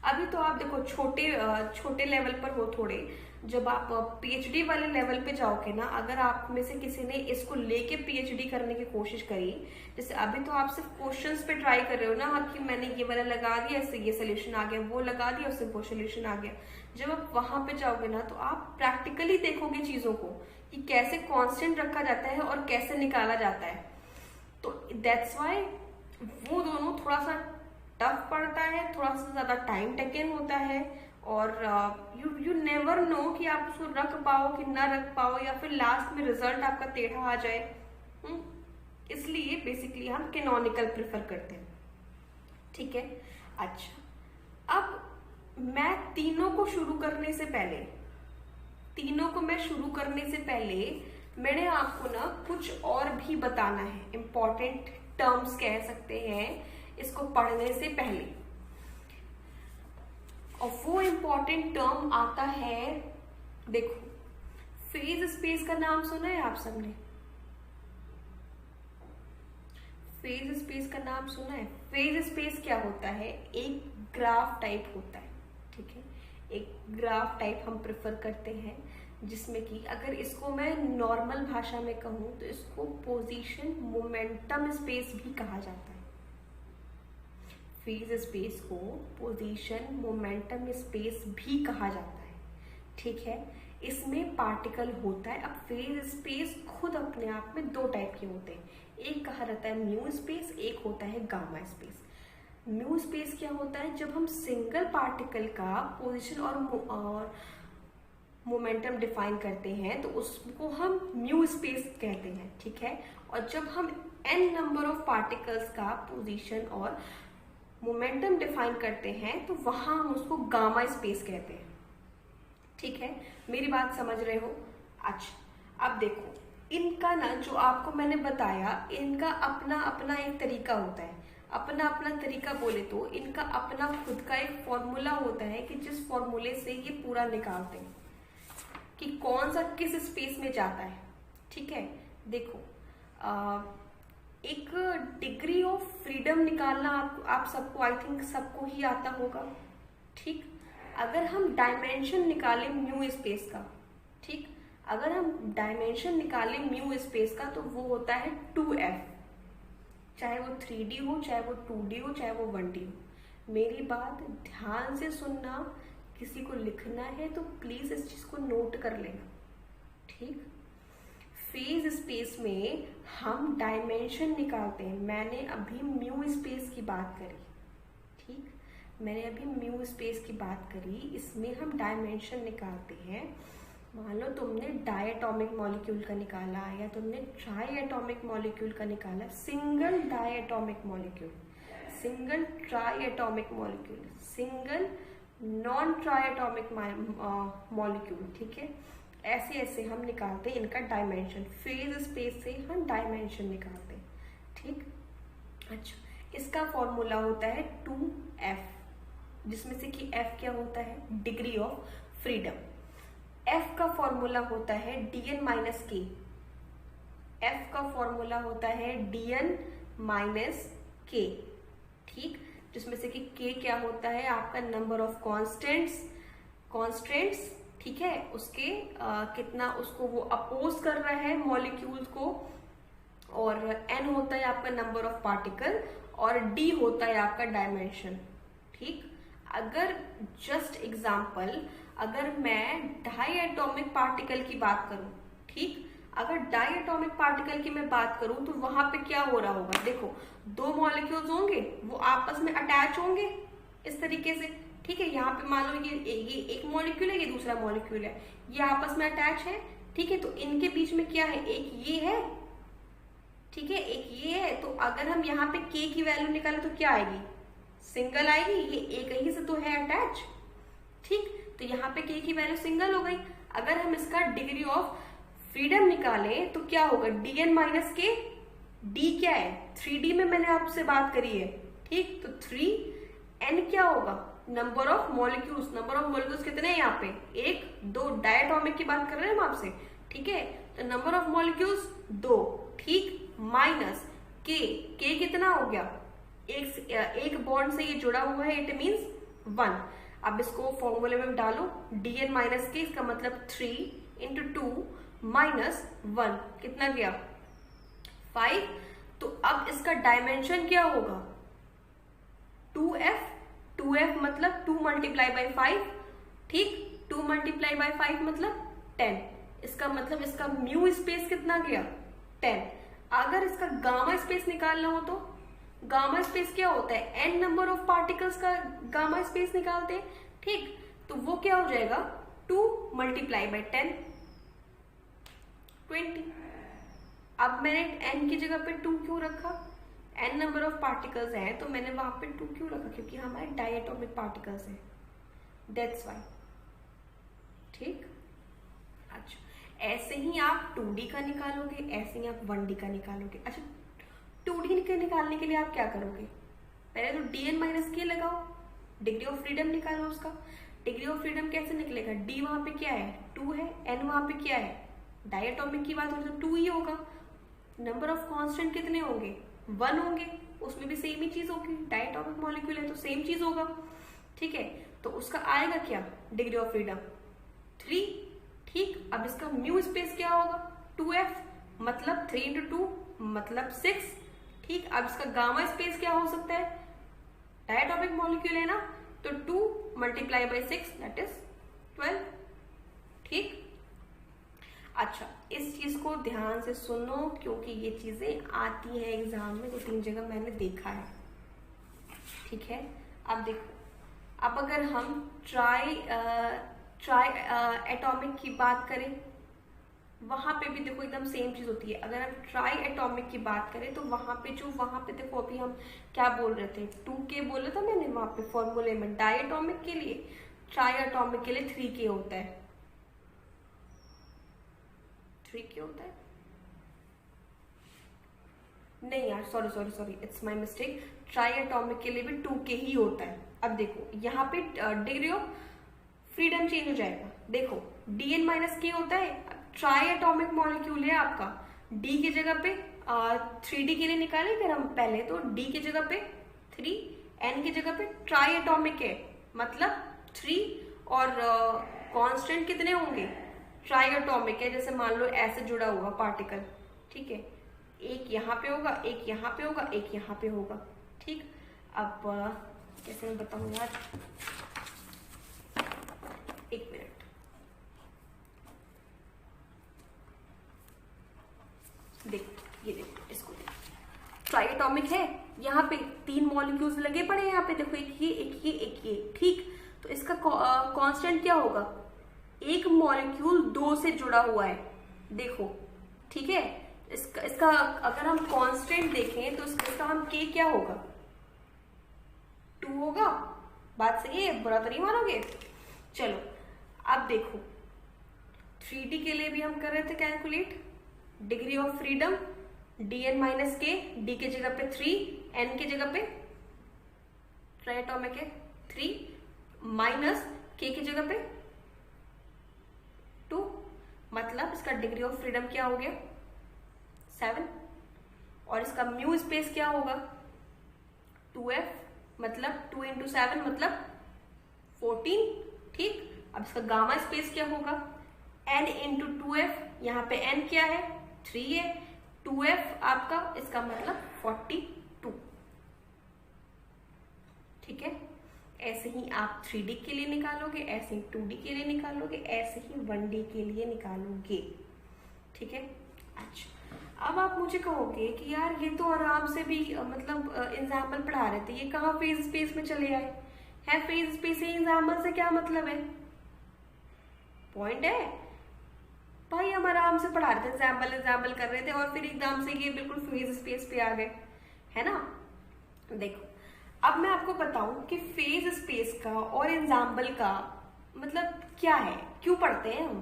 [SPEAKER 1] अभी तो आप देखो छोटे लेवल पर हो थोड़े, जब आप पीएचडी वाले लेवल पे जाओगे ना, अगर आप में से किसी ने इसको लेके पीएचडी करने की कोशिश करी, जैसे अभी तो आप सिर्फ क्वेश्चंस पे ट्राई कर रहे हो ना कि मैंने ये वाला लगा दिया, इससे ये सोल्यूशन आ गया, वो लगा दिया, उससे वो सोल्यूशन आ गया। जब आप वहां पे जाओगे ना तो आप प्रैक्टिकली देखोगे चीजों को कि कैसे कांस्टेंट रखा जाता है और कैसे निकाला जाता है। तो दैट्स वाई वो दोनों थोड़ा सा टफ पड़ता है, थोड़ा सा ज़्यादा टाइम टेकन होता है, और यू नेवर नो कि आप उसको रख पाओ कि ना रख पाओ, या फिर लास्ट में रिजल्ट आपका टेढ़ा आ जाए। इसलिए बेसिकली हम कैनोनिकल प्रेफर करते हैं, ठीक है। अच्छा, अब मैं तीनों को शुरू करने से पहले मैंने आपको ना कुछ और भी बताना है, इंपॉर्टेंट टर्म्स कह सकते हैं इसको पढ़ने से पहले। और वो इंपॉर्टेंट टर्म आता है, देखो, फेज स्पेस का नाम सुना है आप सबने? फेज स्पेस का नाम सुना है? फेज स्पेस क्या होता है? एक ग्राफ टाइप होता है, ठीक है। एक ग्राफ टाइप हम प्रेफर करते हैं, जिसमें कि अगर इसको मैं नॉर्मल भाषा में कहूं तो इसको पोजीशन मोमेंटम स्पेस भी कहा जाता है। फेज स्पेस को पोजीशन मोमेंटम स्पेस भी कहा जाता है, ठीक है। इसमें पार्टिकल होता है। अब फेज स्पेस खुद अपने आप में दो टाइप के होते हैं, एक कहा रहता है म्यू स्पेस, एक होता है गामा स्पेस। म्यू स्पेस क्या होता है? जब हम सिंगल पार्टिकल का पोजीशन और मोमेंटम डिफाइन करते हैं तो उसको हम म्यू स्पेस कहते हैं, ठीक है। और जब हम n नंबर ऑफ पार्टिकल्स का पोजीशन और मोमेंटम डिफाइन करते हैं तो वहां हम उसको गामा स्पेस कहते हैं, ठीक है। मेरी बात समझ रहे हो? अच्छा, अब देखो, इनका ना जो आपको मैंने बताया, इनका अपना अपना एक तरीका होता है। अपना अपना तरीका बोले तो इनका अपना खुद का एक फॉर्मूला होता है कि जिस फॉर्मूले से ये पूरा निकालते हैं कि कौन सा किस स्पेस में जाता है, ठीक है। देखो, एक डिग्री ऑफ फ्रीडम निकालना आप सबको, आई थिंक सबको ही आता होगा, ठीक। अगर हम डायमेंशन निकालें म्यू स्पेस का, ठीक, अगर हम डायमेंशन निकालें म्यू स्पेस का तो वो होता है 2f, चाहे वो 3D हो, चाहे वो 2D हो, चाहे वो 1D हो। मेरी बात ध्यान से सुनना, किसी को लिखना है तो प्लीज इस चीज को नोट कर लेना, ठीक। फेज स्पेस में हम डायमेंशन निकालते हैं। मैंने अभी म्यू स्पेस की बात करी, ठीक, मैंने अभी म्यू स्पेस की बात करी, इसमें हम डायमेंशन निकालते हैं। मान लो तुमने डायटोमिक मॉलिक्यूल का निकाला या तुमने ट्राइएटॉमिक मॉलिक्यूल का निकाला, single diatomic molecule, single triatomic molecule, single non triatomic molecule, ठीक है। ऐसे ऐसे हम निकालते हैं इनका डायमेंशन, फेज स्पेस से हम डायमेंशन निकालते हैं, ठीक। अच्छा, इसका फॉर्मूला होता है 2f, जिसमें से कि f क्या होता है? Degree of freedom. f का फॉर्मूला होता है dn माइनस k, f का फॉर्मूला होता है dn माइनस k, ठीक, जिसमें से कि k क्या होता है? आपका नंबर ऑफ कॉन्स्टेंट्स, ठीक है, उसके कितना उसको वो अपोज कर रहा है मॉलिक्यूल को, और n होता है आपका नंबर ऑफ पार्टिकल, और d होता है आपका डायमेंशन, ठीक। अगर जस्ट एग्जांपल, अगर मैं डायटोमिक पार्टिकल की बात करूं, ठीक, अगर डायटोमिक पार्टिकल की मैं बात करूं तो वहां पे क्या हो रहा होगा? देखो, दो मॉलिक्यूल्स होंगे, वो आपस में अटैच होंगे इस तरीके से, ठीक है। यहाँ पे मान लो ये एक मॉलिक्यूल है, ये दूसरा मॉलिक्यूल है, ये आपस में अटैच है, ठीक है। तो इनके बीच में क्या है? एक ये है, ठीक है, एक ये है। तो अगर हम यहाँ पे k की वैल्यू निकालें तो क्या आएगी? सिंगल आएगी, ये एक ही से तो है अटैच, ठीक। तो यहाँ पे k की वैल्यू सिंगल हो गई। अगर हम इसका डिग्री ऑफ फ्रीडम निकालें तो क्या होगा? dn माइनस k, d क्या है? 3D में मैंने आपसे बात करी है, ठीक। तो 3n क्या होगा? Number of molecules. Number of molecules कितने हैं यहाँ पे? 1, 2, डायटोमिक की बात कर रहे हैं हम आपसे, ठीक है। तो नंबर ऑफ मॉलिक्यूल्स 2, ठीक, माइनस k कितना हो गया? एक बॉन्ड से ये जुड़ा हुआ है, इट मीन्स 1। अब इसको फॉर्मूले में डालो, dn माइनस k, इसका मतलब 3 इंटू 2 माइनस 1, कितना गया? 5। तो अब इसका डायमेंशन क्या होगा? 2f मतलब 2 मल्टीप्लाई बाई 5, ठीक, 2 मल्टीप्लाई बाई 5 मतलब 10। इसका मतलब इसका म्यू स्पेस कितना गया? 10। अगर इसका गामा स्पेस निकालना हो तो गामा स्पेस क्या होता है, n नंबर ऑफ पार्टिकल्स का गामा स्पेस निकालते हैं, ठीक। तो वो क्या हो जाएगा 2 मल्टीप्लाई बाई 10 20। अब मैंने n की जगह पे 2 क्यों रखा, n नंबर ऑफ पार्टिकल्स हैं तो मैंने वहां पे 2 क्यों रखा, क्योंकि हमारे डायटोमिक पार्टिकल्स हैं, दैट्स वाई, ठीक। अच्छा ऐसे ही आप 2D का निकालोगे, ऐसे ही आप 1D का निकालोगे। अच्छा 2D के निकालने के लिए आप क्या करोगे, पहले तो dn माइनस के लगाओ, डिग्री ऑफ फ्रीडम निकालो उसका। डिग्री ऑफ फ्रीडम कैसे निकलेगा, d वहां पे क्या है 2 है, n वहां पे क्या है, डायटोमिक की बात हो तो 2 ही होगा। नंबर ऑफ कांस्टेंट कितने होंगे 1 होंगे, उसमें भी सेम ही चीज होगी, डायटोमिक मॉलिक्यूल है तो सेम चीज होगा, ठीक है। तो उसका आएगा क्या डिग्री ऑफ फ्रीडम 3, ठीक। अब इसका म्यू स्पेस क्या होगा 2f, मतलब 3 इंटू 2 मतलब 6, ठीक। अब इसका गामा स्पेस क्या हो सकता है, डायटोमिक मॉलिक्यूल है ना, तो 2 मल्टीप्लाई बाई 6 दैट इज 12, ठीक। अच्छा इस चीज को ध्यान से सुनो क्योंकि ये चीजें आती हैं एग्जाम में, 2-3 जगह मैंने देखा है, ठीक है। अब देखो, अब अगर हम ट्राई एटॉमिक की बात करें, वहां पे भी देखो एकदम सेम चीज होती है। अगर हम ट्राई एटॉमिक की बात करें तो वहां पे देखो अभी हम क्या बोल रहे थे 2K बोला था मैंने वहां पे फॉर्मूले में, डाई एटॉमिक के लिए, ट्राई एटॉमिक के लिए 3K होता है, 3K होता है, नहीं यार sorry it's my mistake, try atomic के लिए भी 2K ही होता है। अब देखो यहाँ पे डिग्री ऑफ फ्रीडम चेंज हो जाएगा, देखो dn माइनस के होता है, ट्राई एटॉमिक मॉलिक्यूल है आपका, d की जगह पे 3D के लिए निकाले फिर हम पहले, तो d की जगह पे 3, n की जगह पे ट्राई एटॉमिक है मतलब 3, और कांस्टेंट कितने होंगे ट्राई एटॉमिक है, जैसे मान लो ऐसे जुड़ा हुआ पार्टिकल, ठीक है, एक यहाँ पे होगा, एक यहाँ पे होगा, एक यहाँ पे होगा, ठीक। अब कैसे मैं बताऊं यार, एक मिनट, ये देखो इसको, ट्राई एटॉमिक है, यहाँ पे 3 मॉलिक्यूल्स लगे पड़े हैं, यहाँ पे देखो एक ये, ठीक। तो इसका कांस्टेंट क्या होगा, एक मॉलिक्यूल 2 से जुड़ा हुआ है, देखो, ठीक है। इसका अगर हम कांस्टेंट देखें तो इसका हम k क्या होगा 2 होगा, बात सही है, बुरा तो नहीं मानोगे। चलो अब देखो 3D के लिए भी हम कर रहे थे calculate, degree of freedom dn minus के, d की जगह पे 3, n की जगह पे ट्राई एटॉमिक है 3 माइनस k की जगह पे 2, मतलब इसका डिग्री ऑफ फ्रीडम क्या हो गया 7, और इसका म्यू स्पेस क्या होगा 2f, मतलब 2 इंटू 7 मतलब 14, ठीक। अब इसका गामा स्पेस क्या होगा n इंटू 2f, यहाँ पे n क्या है 3 है, 2f आपका, इसका मतलब 42, ठीक है। ऐसे ही आप 3D के लिए निकालोगे, ऐसे ही 2D के लिए निकालोगे, ऐसे ही 1D के लिए निकालोगे, ठीक है। अच्छा अब आप मुझे कहोगे कि यार ये तो आराम से भी मतलब एग्जाम्पल पढ़ा रहे थे, ये कहाँ फेज स्पेस में चले आए हैं, फेज स्पेस से एग्जाम्पल से क्या मतलब है, पॉइंट है भाई, हम आराम से पढ़ा रहे थे, एग्जाम्पल कर रहे थे और फिर एकदम से ये बिल्कुल फेज स्पेस पे आ गए, है ना। देखो अब मैं आपको बताऊं कि फेज स्पेस का और एग्जाम्पल का मतलब क्या है, क्यों पढ़ते हैं हम,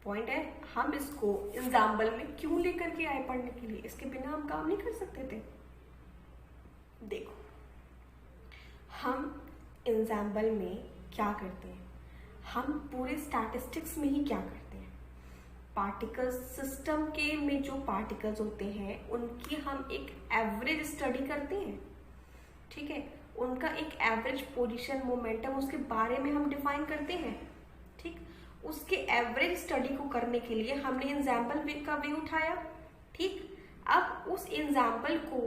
[SPEAKER 1] पॉइंट है, हम इसको एग्जाम्पल में क्यों लेकर के आए पढ़ने के लिए, इसके बिना हम काम नहीं कर सकते थे। देखो हम एग्जाम्पल में क्या करते हैं, हम पूरे स्टैटिस्टिक्स में ही क्या करते हैं, पार्टिकल्स सिस्टम के में जो पार्टिकल्स होते हैं उनकी हम एक एवरेज स्टडी करते हैं, ठीक है, उनका एक एवरेज पोजीशन मोमेंटम उसके बारे में हम डिफाइन करते हैं, ठीक। उसके एवरेज स्टडी को करने के लिए हमने एग्जाम्पल का वे उठाया, ठीक। अब उस एग्जाम्पल को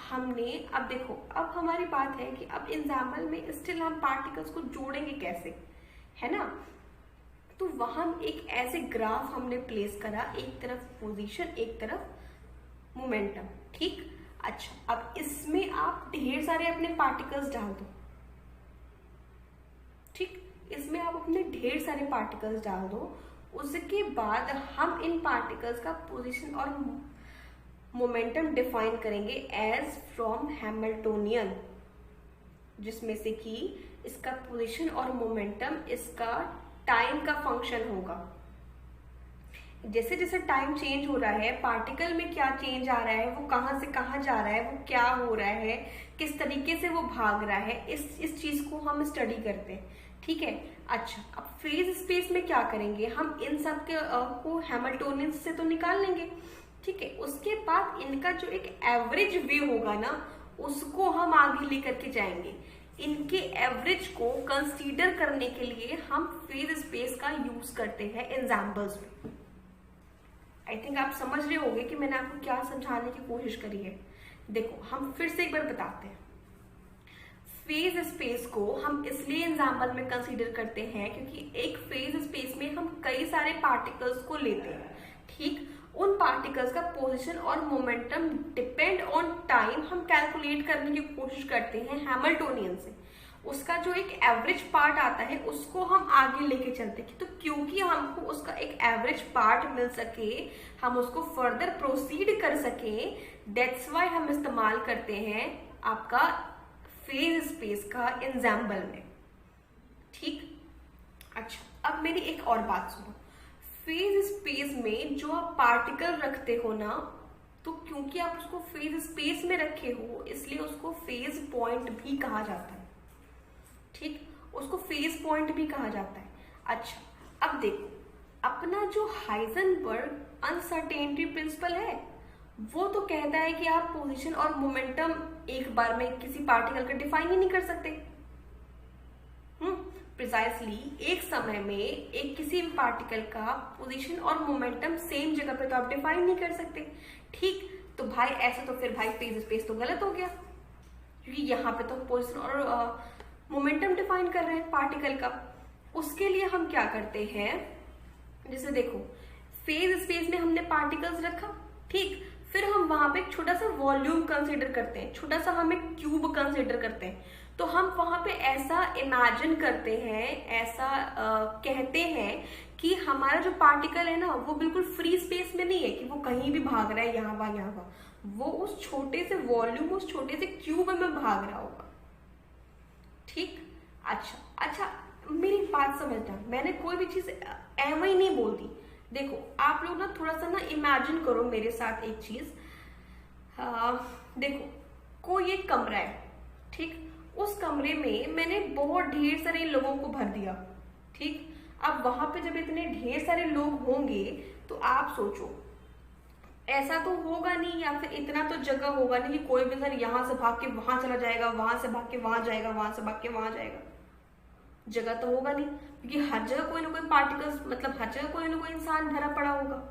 [SPEAKER 1] हमने, अब देखो अब हमारी बात है कि अब एग्जाम्पल में स्टिल हम पार्टिकल्स को जोड़ेंगे कैसे, है ना। तो वहां एक ऐसे ग्राफ हमने प्लेस करा, एक तरफ पोजीशन एक तरफ मोमेंटम, ठीक। अच्छा, अब इसमें आप ढेर सारे अपने पार्टिकल्स डाल दो, ठीक, इसमें आप अपने ढेर सारे पार्टिकल्स डाल दो। उसके बाद हम इन पार्टिकल्स का पोजीशन और मोमेंटम डिफाइन करेंगे एज फ्रॉम हैमिल्टोनियन, जिसमें से कि इसका पोजीशन और मोमेंटम इसका टाइम का फंक्शन होगा। जैसे जैसे टाइम चेंज हो रहा है, पार्टिकल में क्या चेंज आ रहा है, वो कहाँ से कहाँ जा रहा है, वो क्या हो रहा है, किस तरीके से वो भाग रहा है, इस चीज को हम स्टडी करते हैं, ठीक है। अच्छा, अब फेज स्पेस में क्या करेंगे, हम इन सब के को हैमिल्टोनियन से तो निकाल लेंगे, ठीक है। उसके बाद इनका जो एक एवरेज वे होगा ना, उसको हम आगे लेकर के जाएंगे। इनके एवरेज को कंसीडर करने के लिए हम फेज स्पेस का यूज करते हैं एग्जाम्पल्स में। आई थिंक आप समझ रहे होंगे कि मैंने आपको क्या समझाने की कोशिश करी है। देखो, हम फिर से एक बार बताते हैं। फेज स्पेस को हम इसलिए एग्जाम्पल में कंसीडर करते हैं क्योंकि एक फेज स्पेस में हम कई सारे पार्टिकल्स को लेते हैं, ठीक। उन पार्टिकल्स का पोजीशन और मोमेंटम डिपेंड ऑन टाइम हम कैलकुलेट करने की कोशिश करते हैं हैमिल्टोनियन से। उसका जो एक एवरेज पार्ट आता है उसको हम आगे लेके चलते हैं, तो क्योंकि हमको उसका एक एवरेज पार्ट मिल सके, हम उसको फर्दर प्रोसीड कर सके, दैट्स वाई हम इस्तेमाल करते हैं आपका फेज स्पेस का एग्जाम्पल में, ठीक। अच्छा, अब मेरी एक और बात सुनो। फेज स्पेस में जो आप पार्टिकल रखते हो ना, तो क्योंकि आप उसको फेज स्पेस में रखे हो इसलिए उसको फेज पॉइंट भी कहा जाता है, ठीक, उसको फेज पॉइंट भी कहा जाता है। अच्छा, अब देखो, अपना जो हाइजेनबर्ग अनसर्टेनिटी प्रिंसिपल है वो तो कहता है कि आप पोजीशन और मोमेंटम एक बार में किसी पार्टिकल का डिफाइन ही नहीं कर सकते। प्रिसाइसली एक समय में एक किसी भी पार्टिकल का पोजीशन और मोमेंटम सेम जगह पे तो आप डिफाइन नहीं कर सकते, ठीक। तो भाई ऐसा तो फिर भाई फेज स्पेस तो गलत हो गया, क्योंकि यहाँ पे तो पोजीशन और मोमेंटम डिफाइन कर रहे हैं पार्टिकल का। उसके लिए हम क्या करते हैं, जैसे देखो, फेज स्पेस में हमने पार्टिकल्स रखा, ठीक, फिर हम वहां पे एक छोटा सा वॉल्यूम कंसीडर करते हैं, छोटा सा हम एक क्यूब कंसीडर करते हैं। तो हम वहां पे ऐसा इमेजिन करते हैं, ऐसा कहते हैं कि हमारा जो पार्टिकल है ना वो बिल्कुल फ्री स्पेस में नहीं है कि वो कहीं भी भाग रहा है, यहाँ वहां यहाँ वहां, वो उस छोटे से वॉल्यूम, उस छोटे से क्यूब में भाग रहा होगा, ठीक। अच्छा, मेरी बात समझना, मैंने कोई भी चीज एवं ही नहीं बोल दी। देखो, आप लोग ना थोड़ा सा ना इमेजिन करो मेरे साथ एक चीज। देखो, कोई एक कमरा है, ठीक, उस कमरे में मैंने बहुत ढेर सारे लोगों को भर दिया, ठीक। अब वहां पे जब इतने ढेर सारे लोग होंगे तो आप सोचो, ऐसा तो होगा नहीं, या फिर इतना तो जगह होगा नहीं कि कोई भी सर यहाँ से भाग के वहां चला जाएगा, वहां से भाग के वहां जाएगा, वहां से भाग के वहां जाएगा। जगह तो होगा नहीं, क्योंकि हर जगह कोई ना कोई पार्टिकल्स, मतलब हर जगह कोई ना कोई इंसान भरा पड़ा होगा,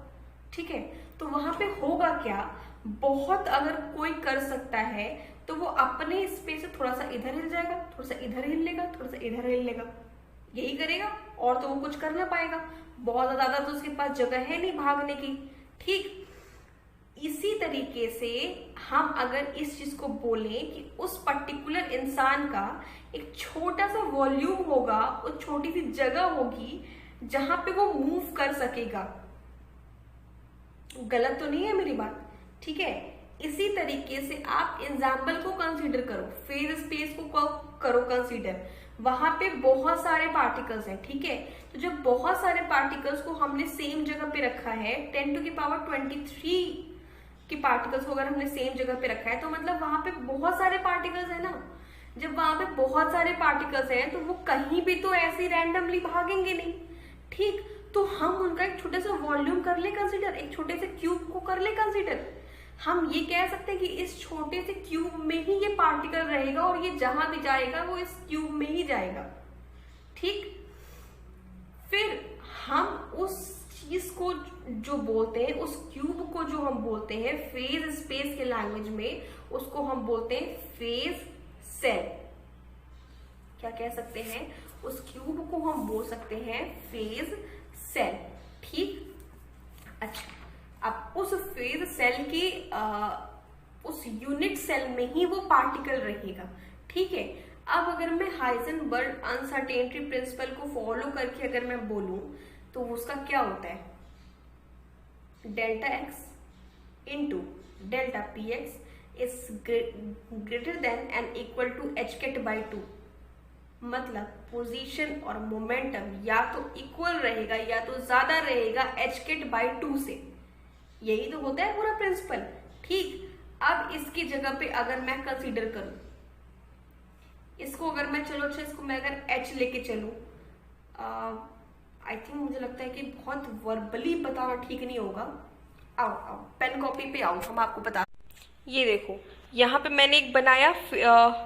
[SPEAKER 1] ठीक है। तो वहां पे होगा क्या, बहुत अगर कोई कर सकता है तो वो अपने स्पेस से थोड़ा सा इधर हिल जाएगा, थोड़ा सा इधर हिल लेगा, थोड़ा सा इधर हिल लेगा, यही करेगा, और तो वो कुछ कर ना पाएगा। बहुत ज्यादा तो उसके पास जगह है नहीं भागने की, ठीक। इसी तरीके से हम अगर इस चीज को बोलें कि उस पर्टिकुलर इंसान का एक छोटा सा वॉल्यूम होगा, और छोटी सी जगह होगी जहां पे वो मूव कर सकेगा, गलत तो नहीं है मेरी बात, ठीक है। इसी तरीके से आप एग्जाम्पल को कंसीडर करो, फेज स्पेस को करो कंसीडर, वहां पे बहुत सारे पार्टिकल्स हैं, ठीक है। तो जब बहुत सारे पार्टिकल्स को हमने सेम जगह पे रखा है, 10⁻23 की पार्टिकल्स को अगर हमने सेम जगह पे रखा है, तो मतलब वहां पे बहुत सारे पार्टिकल्स है ना। जब वहां पे बहुत सारे पार्टिकल्स हैं तो वो कहीं भी तो ऐसे रैंडमली भागेंगे नहीं, ठीक। तो हम उनका एक छोटा सा वॉल्यूम कर ले कंसीडर, एक छोटे से क्यूब को कर ले कंसीडर। हम ये कह सकते हैं कि इस छोटे से क्यूब में ही ये पार्टिकल रहेगा, और ये जहां भी जाएगा वो इस क्यूब में ही जाएगा, ठीक। फिर हम उस चीज को जो बोलते हैं, उस क्यूब को जो हम बोलते हैं फेज स्पेस के लैंग्वेज में, उसको हम बोलते हैं फेज सेल, क्या कह सकते हैं, उस क्यूब को हम बोल सकते हैं फेज सेल। ठीक, अच्छा, अब उस फेज सेल के उस यूनिट सेल में ही वो पार्टिकल रहेगा। ठीक है, अब अगर मैं हाइजेनबर्ग अनसर्टेनिटी प्रिंसिपल को फॉलो करके अगर मैं बोलूं तो उसका क्या होता है, delta x into delta p x is greater than and equal to h cat by 2। मतलब पोजीशन और मोमेंटम या तो इक्वल रहेगा या तो ज्यादा रहेगा एच कैट बाई 2 से। यही तो होता है पूरा प्रिंसिपल। ठीक, अब इसकी जगह पे अगर मैं कंसीडर करूं इसको, अगर मैं चलो अच्छा इसको मैं अगर एच लेके चलूं, आई थिंक मुझे लगता है कि बहुत वर्बली बताना ठीक नहीं होगा। आओ आओ पेन कॉपी पे आओ, हम आपको बता। ये देखो यहाँ पे मैंने एक बनाया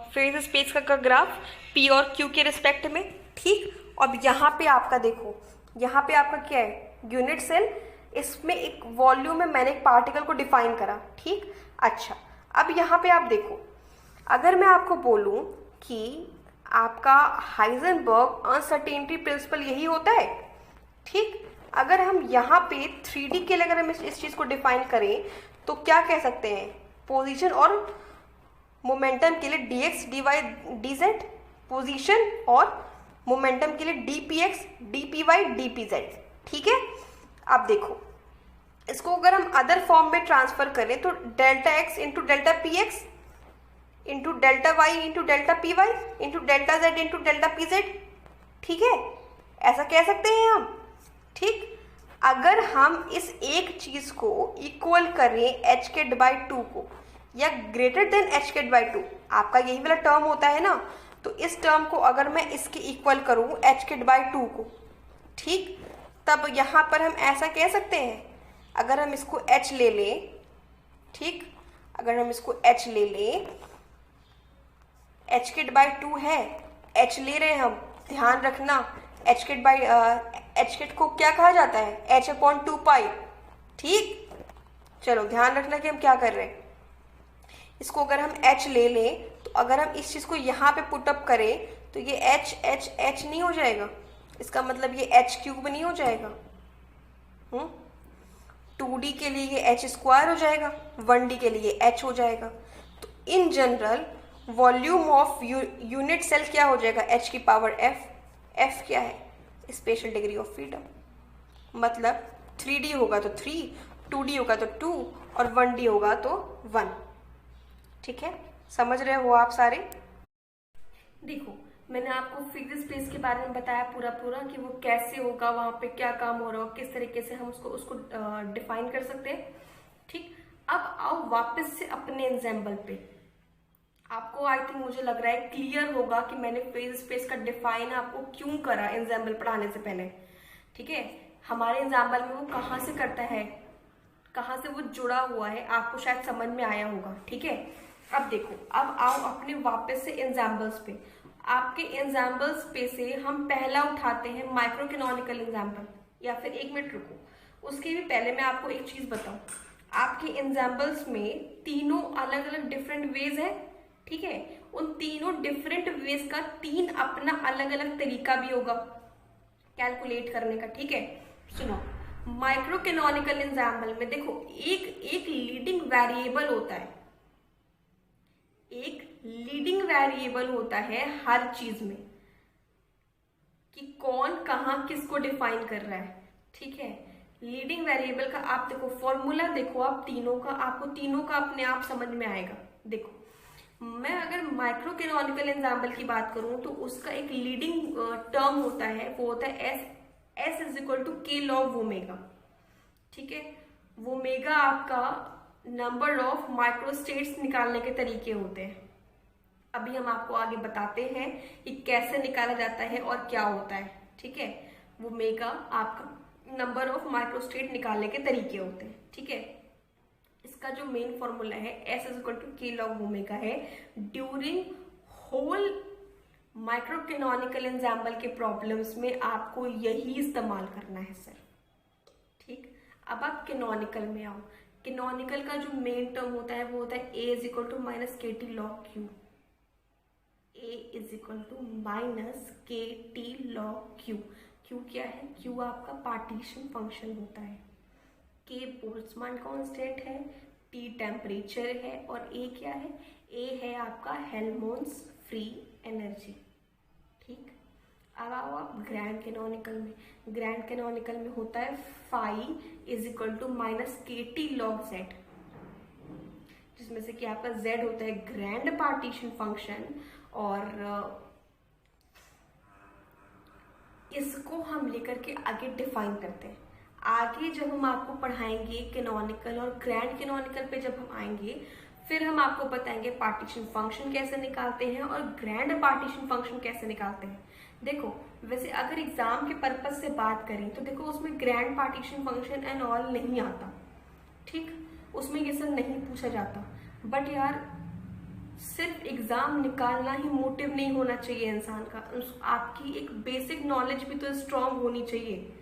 [SPEAKER 1] फेज स्पेस का ग्राफ पी और क्यू के रिस्पेक्ट में। ठीक, अब यहाँ पे आपका देखो, यहाँ पे आपका क्या है, यूनिट सेल, इसमें एक वॉल्यूम में मैंने एक पार्टिकल को डिफाइन करा। ठीक, अच्छा, अब यहाँ पे आप देखो, अगर मैं आपको बोलूं कि आपका हाइजेनबर्ग अनसर्टेनिटी प्रिंसिपल यही होता है। ठीक, अगर हम यहाँ पे 3D के लिए अगर हम इस चीज को डिफाइन करें तो क्या कह सकते हैं, पोजीशन और मोमेंटम के लिए dx dy dz, पोजीशन और मोमेंटम के लिए dpx dpy dpz। ठीक है, अब देखो इसको अगर हम अदर फॉर्म में ट्रांसफर करें तो delta x into delta p x into delta y into delta p y into delta z into delta p z. ठीक है, ऐसा कह सकते हैं हम। ठीक, अगर हम इस एक चीज को इक्वल करें एच कैट बाई 2 को या greater than h cat by 2, आपका यही वाला टर्म होता है ना, तो इस टर्म को अगर मैं इसके इक्वल करूं एच कैट बाई 2 को, ठीक, तब यहां पर हम ऐसा कह सकते हैं, अगर हम इसको h ले लें, ठीक, अगर हम इसको h ले लें, एच कैट बाई 2 है, h ले रहे हैं हम, ध्यान रखना H cat by H cat को क्या कहा जाता है, h अपॉन 2 पाई। ठीक, चलो ध्यान रखना कि हम क्या कर रहे हैं, इसको अगर हम h ले लें तो अगर हम इस चीज को यहाँ पे पुट अप करें तो ये h h h नहीं हो जाएगा, इसका मतलब ये h क्यूब नहीं हो जाएगा। 2D के लिए ये h स्क्वायर हो जाएगा, 1D के लिए h हो जाएगा। तो in general volume of unit cell क्या हो जाएगा, h की पावर f। f क्या है, स्पेशल डिग्री ऑफ फ्रीडम। मतलब 3D होगा तो 3, 2D होगा तो 2 और 1D होगा तो 1। ठीक है, समझ रहे हो आप सारे। देखो मैंने आपको फिक्स्ड स्पेस के बारे में बताया पूरा कि वो कैसे होगा, वहां पे क्या काम हो रहा हो, किस तरीके से हम उसको डिफाइन कर सकते हैं। ठीक, अब आओ वापस से अपने एग्जाम्पल पे। आपको आई थिंक मुझे लग रहा है क्लियर होगा कि मैंने फेज स्पेस का डिफाइन आपको क्यों करा एग्जाम्पल पढ़ाने से पहले। ठीक है, हमारे एग्जाम्पल में वो कहाँ से करता है, कहाँ से वो जुड़ा हुआ है, आपको शायद समझ में आया होगा। ठीक है, अब देखो, अब आओ अपने वापस से एग्जाम्पल्स पे। आपके एग्जाम्पल्स पे से हम पहला उठाते हैं माइक्रो कैनोनिकल एग्जाम्पल, या फिर एक मिनट रुको, उसके भी पहले मैं आपको एक चीज बताऊं। आपके एग्जाम्पल्स में तीनों अलग अलग डिफरेंट वेज है। ठीक है, उन तीनों डिफरेंट वेज का 3 अपना अलग अलग तरीका भी होगा कैलकुलेट करने का। ठीक है, सुनो, माइक्रो कैनोनिकल एग्जाम्पल में देखो एक लीडिंग वेरिएबल होता है, एक लीडिंग वेरिएबल होता है हर चीज में कि कौन कहां किसको डिफाइन कर रहा है। ठीक है, लीडिंग वेरिएबल का आप देखो फॉर्मूला, देखो आप तीनों का, आपको तीनों का अपने आप समझ में आएगा। देखो मैं अगर माइक्रो कैनोनिकल एग्जाम्पल की बात करूं तो उसका एक लीडिंग टर्म होता है, वो होता है S is equal to K log omega. ठीक है, ओमेगा आपका नंबर ऑफ माइक्रोस्टेट्स निकालने के तरीके होते हैं। अभी हम आपको आगे बताते हैं कि कैसे निकाला जाता है और क्या होता है। ठीक है, ओमेगा आपका नंबर ऑफ माइक्रोस्टेट निकालने के तरीके होते हैं। ठीक है, इसका जो मेन फॉर्मूला है S is equal to K log omega है। During whole micro canonical example के प्रॉब्लम्स में आपको यही इस्तेमाल करना है सर। ठीक, अब आप कैनोनिकल में आओ। कैनोनिकल का जो मेन टर्म होता है वो होता है A is equal to minus K T log Q. A is equal to minus K T log Q. Q क्या है? क्यू आपका पार्टीशन फंक्शन होता है। के बोल्ट्जमान कांस्टेंट है, टी टेम्परेचर है, और ए क्या है? ए है आपका हेल्महोल्ट्ज फ्री एनर्जी। ठीक, अब आओ आप ग्रैंड कैनोनिकल में। ग्रैंड कैनोनिकल में होता है phi is equal to minus K T log Z, जिसमें से कि आपका z होता है ग्रैंड पार्टीशन फंक्शन, और इसको हम लेकर के आगे डिफाइन करते हैं। आगे जब हम आपको पढ़ाएंगे कैनोनिकल और ग्रैंड कैनोनिकल पे जब हम आएंगे, फिर हम आपको बताएंगे पार्टीशन फंक्शन कैसे निकालते हैं और ग्रैंड पार्टीशन फंक्शन कैसे निकालते हैं। देखो, वैसे अगर एग्जाम के पर्पज से बात करें तो देखो उसमें grand partition function and all नहीं आता। ठीक, उसमें ये सब नहीं पूछा जाता। बट यार, सिर्फ एग्जाम निकालना ही मोटिव नहीं होना चाहिए इंसान का, आपकी एक बेसिक नॉलेज भी तो स्ट्रांग होनी चाहिए,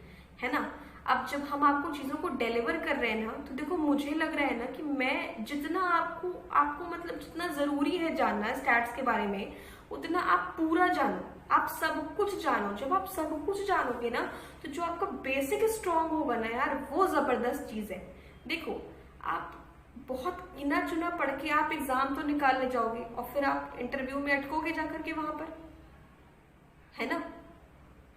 [SPEAKER 1] है ना। अब जब हम आपको चीजों को डिलीवर कर रहे हैं ना, तो देखो मुझे लग रहा है ना कि मैं जितना आपको मतलब जितना जरूरी है जानना स्टैट्स के बारे में, उतना आप पूरा जानो, आप सब कुछ जानो। जब आप सब कुछ जानोगे ना, तो जो आपका बेसिक स्ट्रांग होगा ना यार, वो जबरदस्त चीज है। देखो, आप बहुत गिना चुना पढ़ के आप एग्जाम तो निकालने जाओगे और फिर आप इंटरव्यू में अटकोगे जाकर के वहां पर, है ना।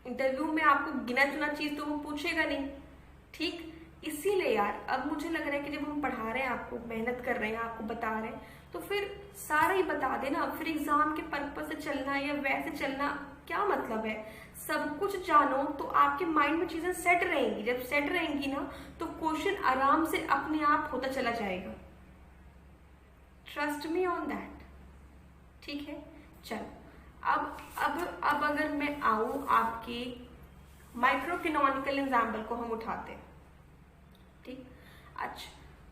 [SPEAKER 1] इंटरव्यू में आपको गिना चुना चीज तो वो पूछेगा नहीं। ठीक, इसीलिए यार अब मुझे लग रहा है कि जब हम पढ़ा रहे हैं, आपको मेहनत कर रहे हैं, आपको बता रहे हैं, तो फिर सारा ही बता देना। फिर एग्जाम के पर्पज से चलना या वैसे चलना क्या मतलब है? सब कुछ जानो तो आपके माइंड में चीजें सेट रहेंगी। जब सेट रहेंगी ना, तो क्वेश्चन आराम से अपने आप होता चला जाएगा। Trust me on that. ठीक है, चलो अब अगर मैं आऊं आपके माइक्रो कैनोनिकल एग्जाम्पल को हम उठाते हैं। ठीक, अच्छा,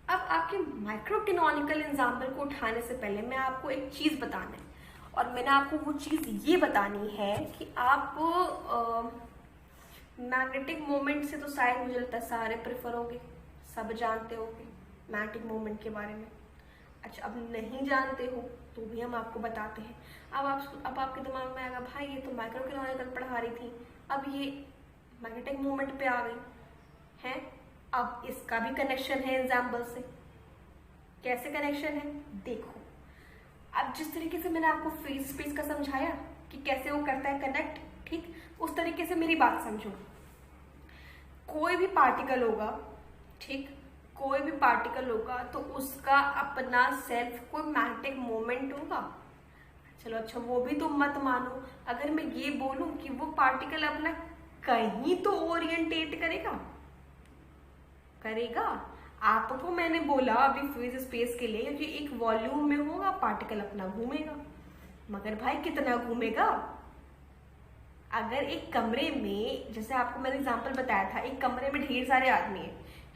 [SPEAKER 1] अब आपके माइक्रो कैनोनिकल एग्जाम्पल को उठाने से पहले मैं आपको एक चीज बताना है, और मैंने आपको वो चीज ये बतानी है कि आप मैग्नेटिक मोमेंट से तो शायद मुझे लगता है सारे प्रेफर होंगे, सब जानते होंगे मैग्नेटिक मोमेंट के बारे में। अच्छा, अब नहीं जानते हो तो भी हम आपको बताते हैं। अब आपके दिमाग में आएगा, भाई ये तो माइक्रो कैनोनिकल पढ़ा रही थी, अब ये मैग्नेटिक मोमेंट पे आ गई है। अब इसका भी कनेक्शन है एग्जाम्पल से। कैसे कनेक्शन है? देखो, अब जिस तरीके से मैंने आपको फ्री स्पेस का समझाया कि कैसे वो करता है कनेक्ट, ठीक, उस तरीके से मेरी बात समझो। कोई भी पार्टिकल होगा, ठीक, कोई भी पार्टिकल होगा तो उसका अपना सेल्फ कोई मैग्नेटिक मोमेंट होगा। चलो अच्छा, वो भी तुम मत मानो, अगर मैं ये बोलूं कि वो पार्टिकल अपना कहीं तो ओरिएंटेट करेगा। आपको मैंने बोला अभी फ्री स्पेस के लिए कि एक वॉल्यूम में होगा, पार्टिकल अपना घूमेगा, मगर भाई कितना घूमेगा? अगर एक कमरे में, जैसे आपको मैंने एग्जांपल बताया था, एक कमरे में ढेर सारे आदमी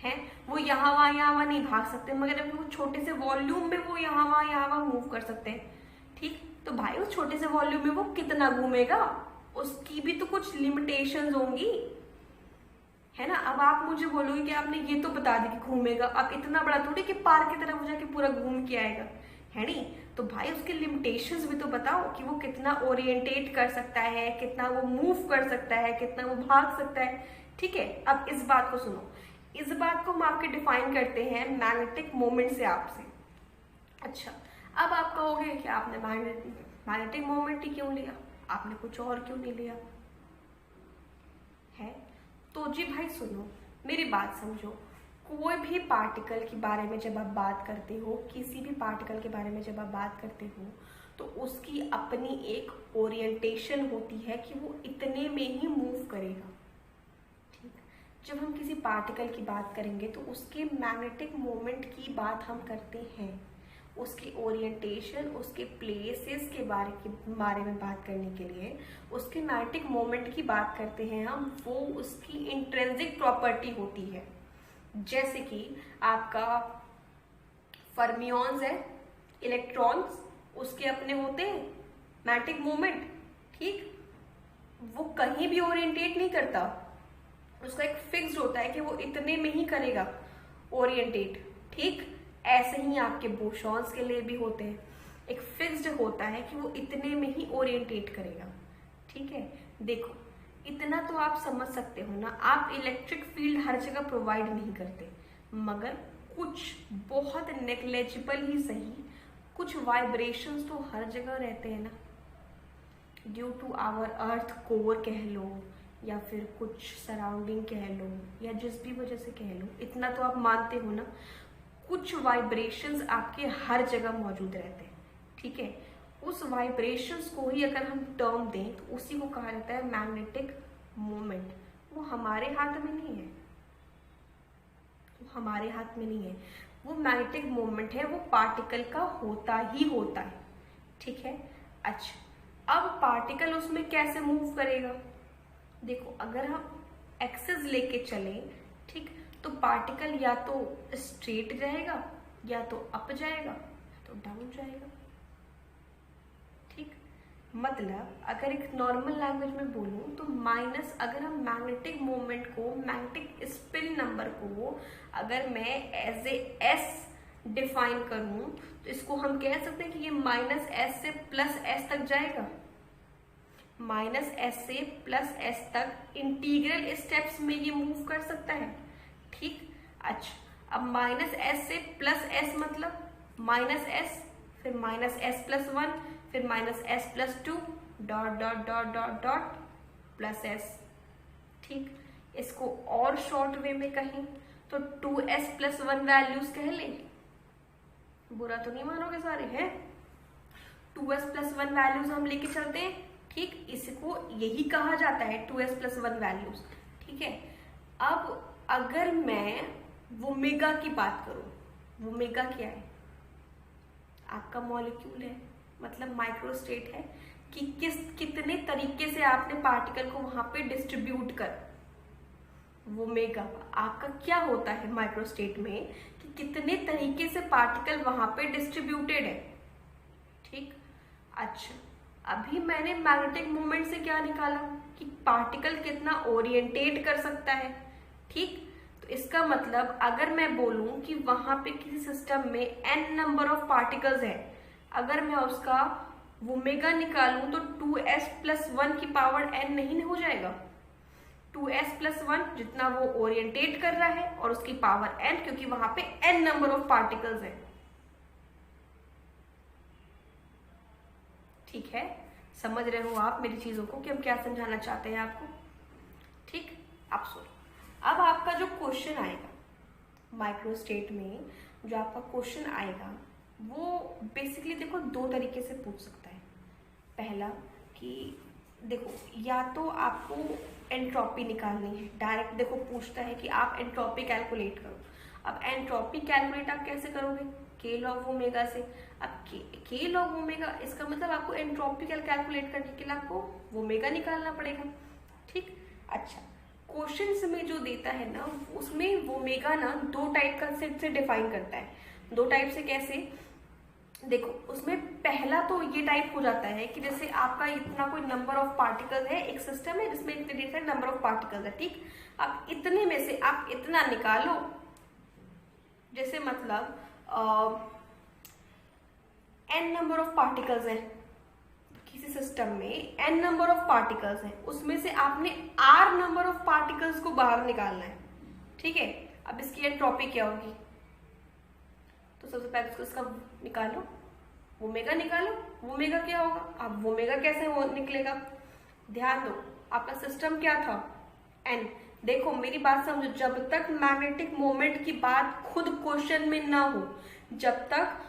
[SPEAKER 1] हैं, वो यहाँ वहाँ नहीं भाग सकते, मगर अगर वो छोटे से वॉल्यूम में वो यहाँ वहाँ मूव कर सकते हैं। ठीक, तो भाई उस छोटे से वॉल्यूम में वो कितना घूमेगा? उसकी भी तो कुछ लिमिटेशंस होंगी, है ना। अब आप मुझे बोलोगे कि आपने ये तो बता दी कि घूमेगा, अब इतना बड़ा थोड़ी कि पार्क की तरफ जाके पूरा घूम के आएगा, है नहीं। तो भाई उसके लिमिटेशंस भी तो बताओ कि वो कितना ओरिएंटेट कर सकता है, कितना वो मूव कर सकता है, कितना वो भाग सकता है। ठीक है, अब इस बात को सुनो। इस बात को हम आपके डिफाइन करते हैं मैग्नेटिक मोमेंट से आपसे। अच्छा, अब आप कहोगे कि आपने मैग्नेटिक मोमेंट ही क्यों लिया, आपने कुछ और क्यों नहीं लिया है? तो जी भाई सुनो, मेरी बात समझो। कोई भी पार्टिकल के बारे में जब आप बात करते हो, किसी भी पार्टिकल के बारे में जब आप बात करते हो, तो उसकी अपनी एक ओरिएंटेशन होती है कि वो इतने में ही मूव करेगा। ठीक, जब हम किसी पार्टिकल की बात करेंगे तो उसके मैग्नेटिक मोमेंट की बात हम करते हैं, उसकी ओरिएंटेशन, उसके प्लेसेस के बारे में बात करने के लिए उसके मैग्नेटिक मोमेंट की बात करते हैं हम। वो उसकी इंट्रिंसिक प्रॉपर्टी होती है। जैसे कि आपका फर्मियंस है, इलेक्ट्रॉन्स, उसके अपने होते हैं मैग्नेटिक मोमेंट। ठीक, वो कहीं भी ओरिएंटेट नहीं करता, उसका एक फिक्स्ड होता है कि वो इतने में ही करेगा ओरिएंटेट। ठीक, ऐसे ही आपके बोसॉन्स के लिए भी होते हैं। एक फिक्स्ड होता है कि वो इतने में ही ओरिएंटेट करेगा। ठीक है, देखो इतना तो आप समझ सकते हो ना, आप इलेक्ट्रिक फील्ड हर जगह प्रोवाइड नहीं करते, मगर कुछ बहुत नेग्लेजिबल ही सही कुछ वाइब्रेशंस तो हर जगह रहते हैं ना, due to our earth core कह लो या फिर कुछ सराउंडिंग कह लो या जिस भी वजह से कह लो, इतना तो आप मानते हो ना, कुछ वाइब्रेशंस आपके हर जगह मौजूद रहते हैं। ठीक है, उस वाइब्रेशंस को ही अगर हम टर्म दें तो उसी को कहा जाता है मैग्नेटिक मोमेंट। वो हमारे हाथ में नहीं है, वो हमारे हाथ में नहीं है, वो मैग्नेटिक मोमेंट है, वो पार्टिकल का होता ही होता है। ठीक है, अच्छा अब पार्टिकल उसमें कैसे मूव करेगा? देखो अगर हम एक्सेस लेके चलें, ठीक, तो पार्टिकल या तो स्ट्रेट रहेगा या तो अप जाएगा या तो डाउन जाएगा। ठीक, मतलब अगर एक नॉर्मल लैंग्वेज में बोलूं तो माइनस, अगर हम मैग्नेटिक मोमेंट को, मैग्नेटिक स्पिन नंबर को अगर मैं एज ए एस डिफाइन करूं तो इसको हम कह सकते हैं कि ये माइनस एस से प्लस एस तक जाएगा। माइनस एस से प्लस एस तक इंटीग्रल स्टेप्स में ये मूव कर सकता है। ठीक, अच्छा अब माइनस एस से प्लस एस मतलब माइनस एस, फिर माइनस एस प्लस 1, फिर minus S plus 2, dot dot dot dot dot plus S. ठीक, इसको और शॉर्ट वे में कहें तो 2s प्लस 1 वैल्यूज कह लें। बुरा तो नहीं मानोगे सारे हैं? 2s प्लस 1 वैल्यूज हम लेके चलते हैं। ठीक, इसको यही कहा जाता है 2s प्लस 1 वैल्यूज। ठीक है, अब अगर मैं वोमेगा की बात करूं, वोमेगा क्या है? आपका मॉलिक्यूल है, मतलब माइक्रोस्टेट है कि कितने तरीके से आपने पार्टिकल को वहां पे डिस्ट्रीब्यूट कर। वोमेगा आपका क्या होता है माइक्रोस्टेट में कि कितने तरीके से पार्टिकल वहां पे डिस्ट्रीब्यूटेड है। ठीक, अच्छा अभी मैंने मैग्नेटिक मोमेंट से क्या निकाला कि पार्टिकल कितना ओरिएंटेट कर सकता है। ठीक, तो इसका मतलब अगर मैं बोलूं कि वहां पे किसी सिस्टम में n नंबर ऑफ पार्टिकल्स है, अगर मैं उसका वोमेगा निकालूं तो 2s प्लस 1 की पावर n नहीं हो जाएगा? 2s प्लस 1 जितना वो ओरिएंटेट कर रहा है और उसकी पावर n, क्योंकि वहां पे n नंबर ऑफ पार्टिकल्स है। ठीक है, समझ रहे हो आप मेरी चीजों को कि हम क्या समझाना चाहते हैं आपको? ठीक, अब सुनो, अब आपका जो क्वेश्चन आएगा माइक्रोस्टेट में, जो आपका क्वेश्चन आएगा वो बेसिकली देखो दो तरीके से पूछ सकता है। पहला कि देखो या तो आपको एंट्रोपी निकालनी है, डायरेक्ट देखो पूछता है कि आप एंट्रोपी कैलकुलेट करो। अब एंट्रोपी कैलकुलेट आप कैसे करोगे? के लॉग ओमेगा से। अब के लॉग ओमेगा, इसका मतलब आपको एंट्रोपी कैलकुलेट करने के लिए आपको ओमेगा निकालना पड़ेगा। ठीक, अच्छा क्वेश्चन में जो देता है ना उसमें ओमेगा ना दो टाइप का से डिफाइन करता है। दो टाइप से कैसे? देखो उसमें पहला तो ये टाइप हो जाता है कि जैसे आपका इतना कोई नंबर ऑफ पार्टिकल्स है, एक सिस्टम है जिसमें इतने डिफरेंट नंबर ऑफ पार्टिकल्स है। ठीक, अब इतने में से आप इतना निकालो, जैसे मतलब n नंबर ऑफ पार्टिकल्स है किसी सिस्टम में, n नंबर ऑफ पार्टिकल्स है, उसमें से आपने r नंबर ऑफ पार्टिकल्स को बाहर निकालना है। ठीक है, अब इसकी एंट्रोपी क्या होगी? तो सबसे पहले उसको इसका निकालो, ओमेगा निकालो। ओमेगा क्या होगा? अब ओमेगा कैसे निकलेगा? ध्यान दो, आपका सिस्टम क्या था? n। देखो मेरी बात समझो, जब तक मैग्नेटिक मोमेंट की बात खुद क्वेश्चन में ना हो, जब तक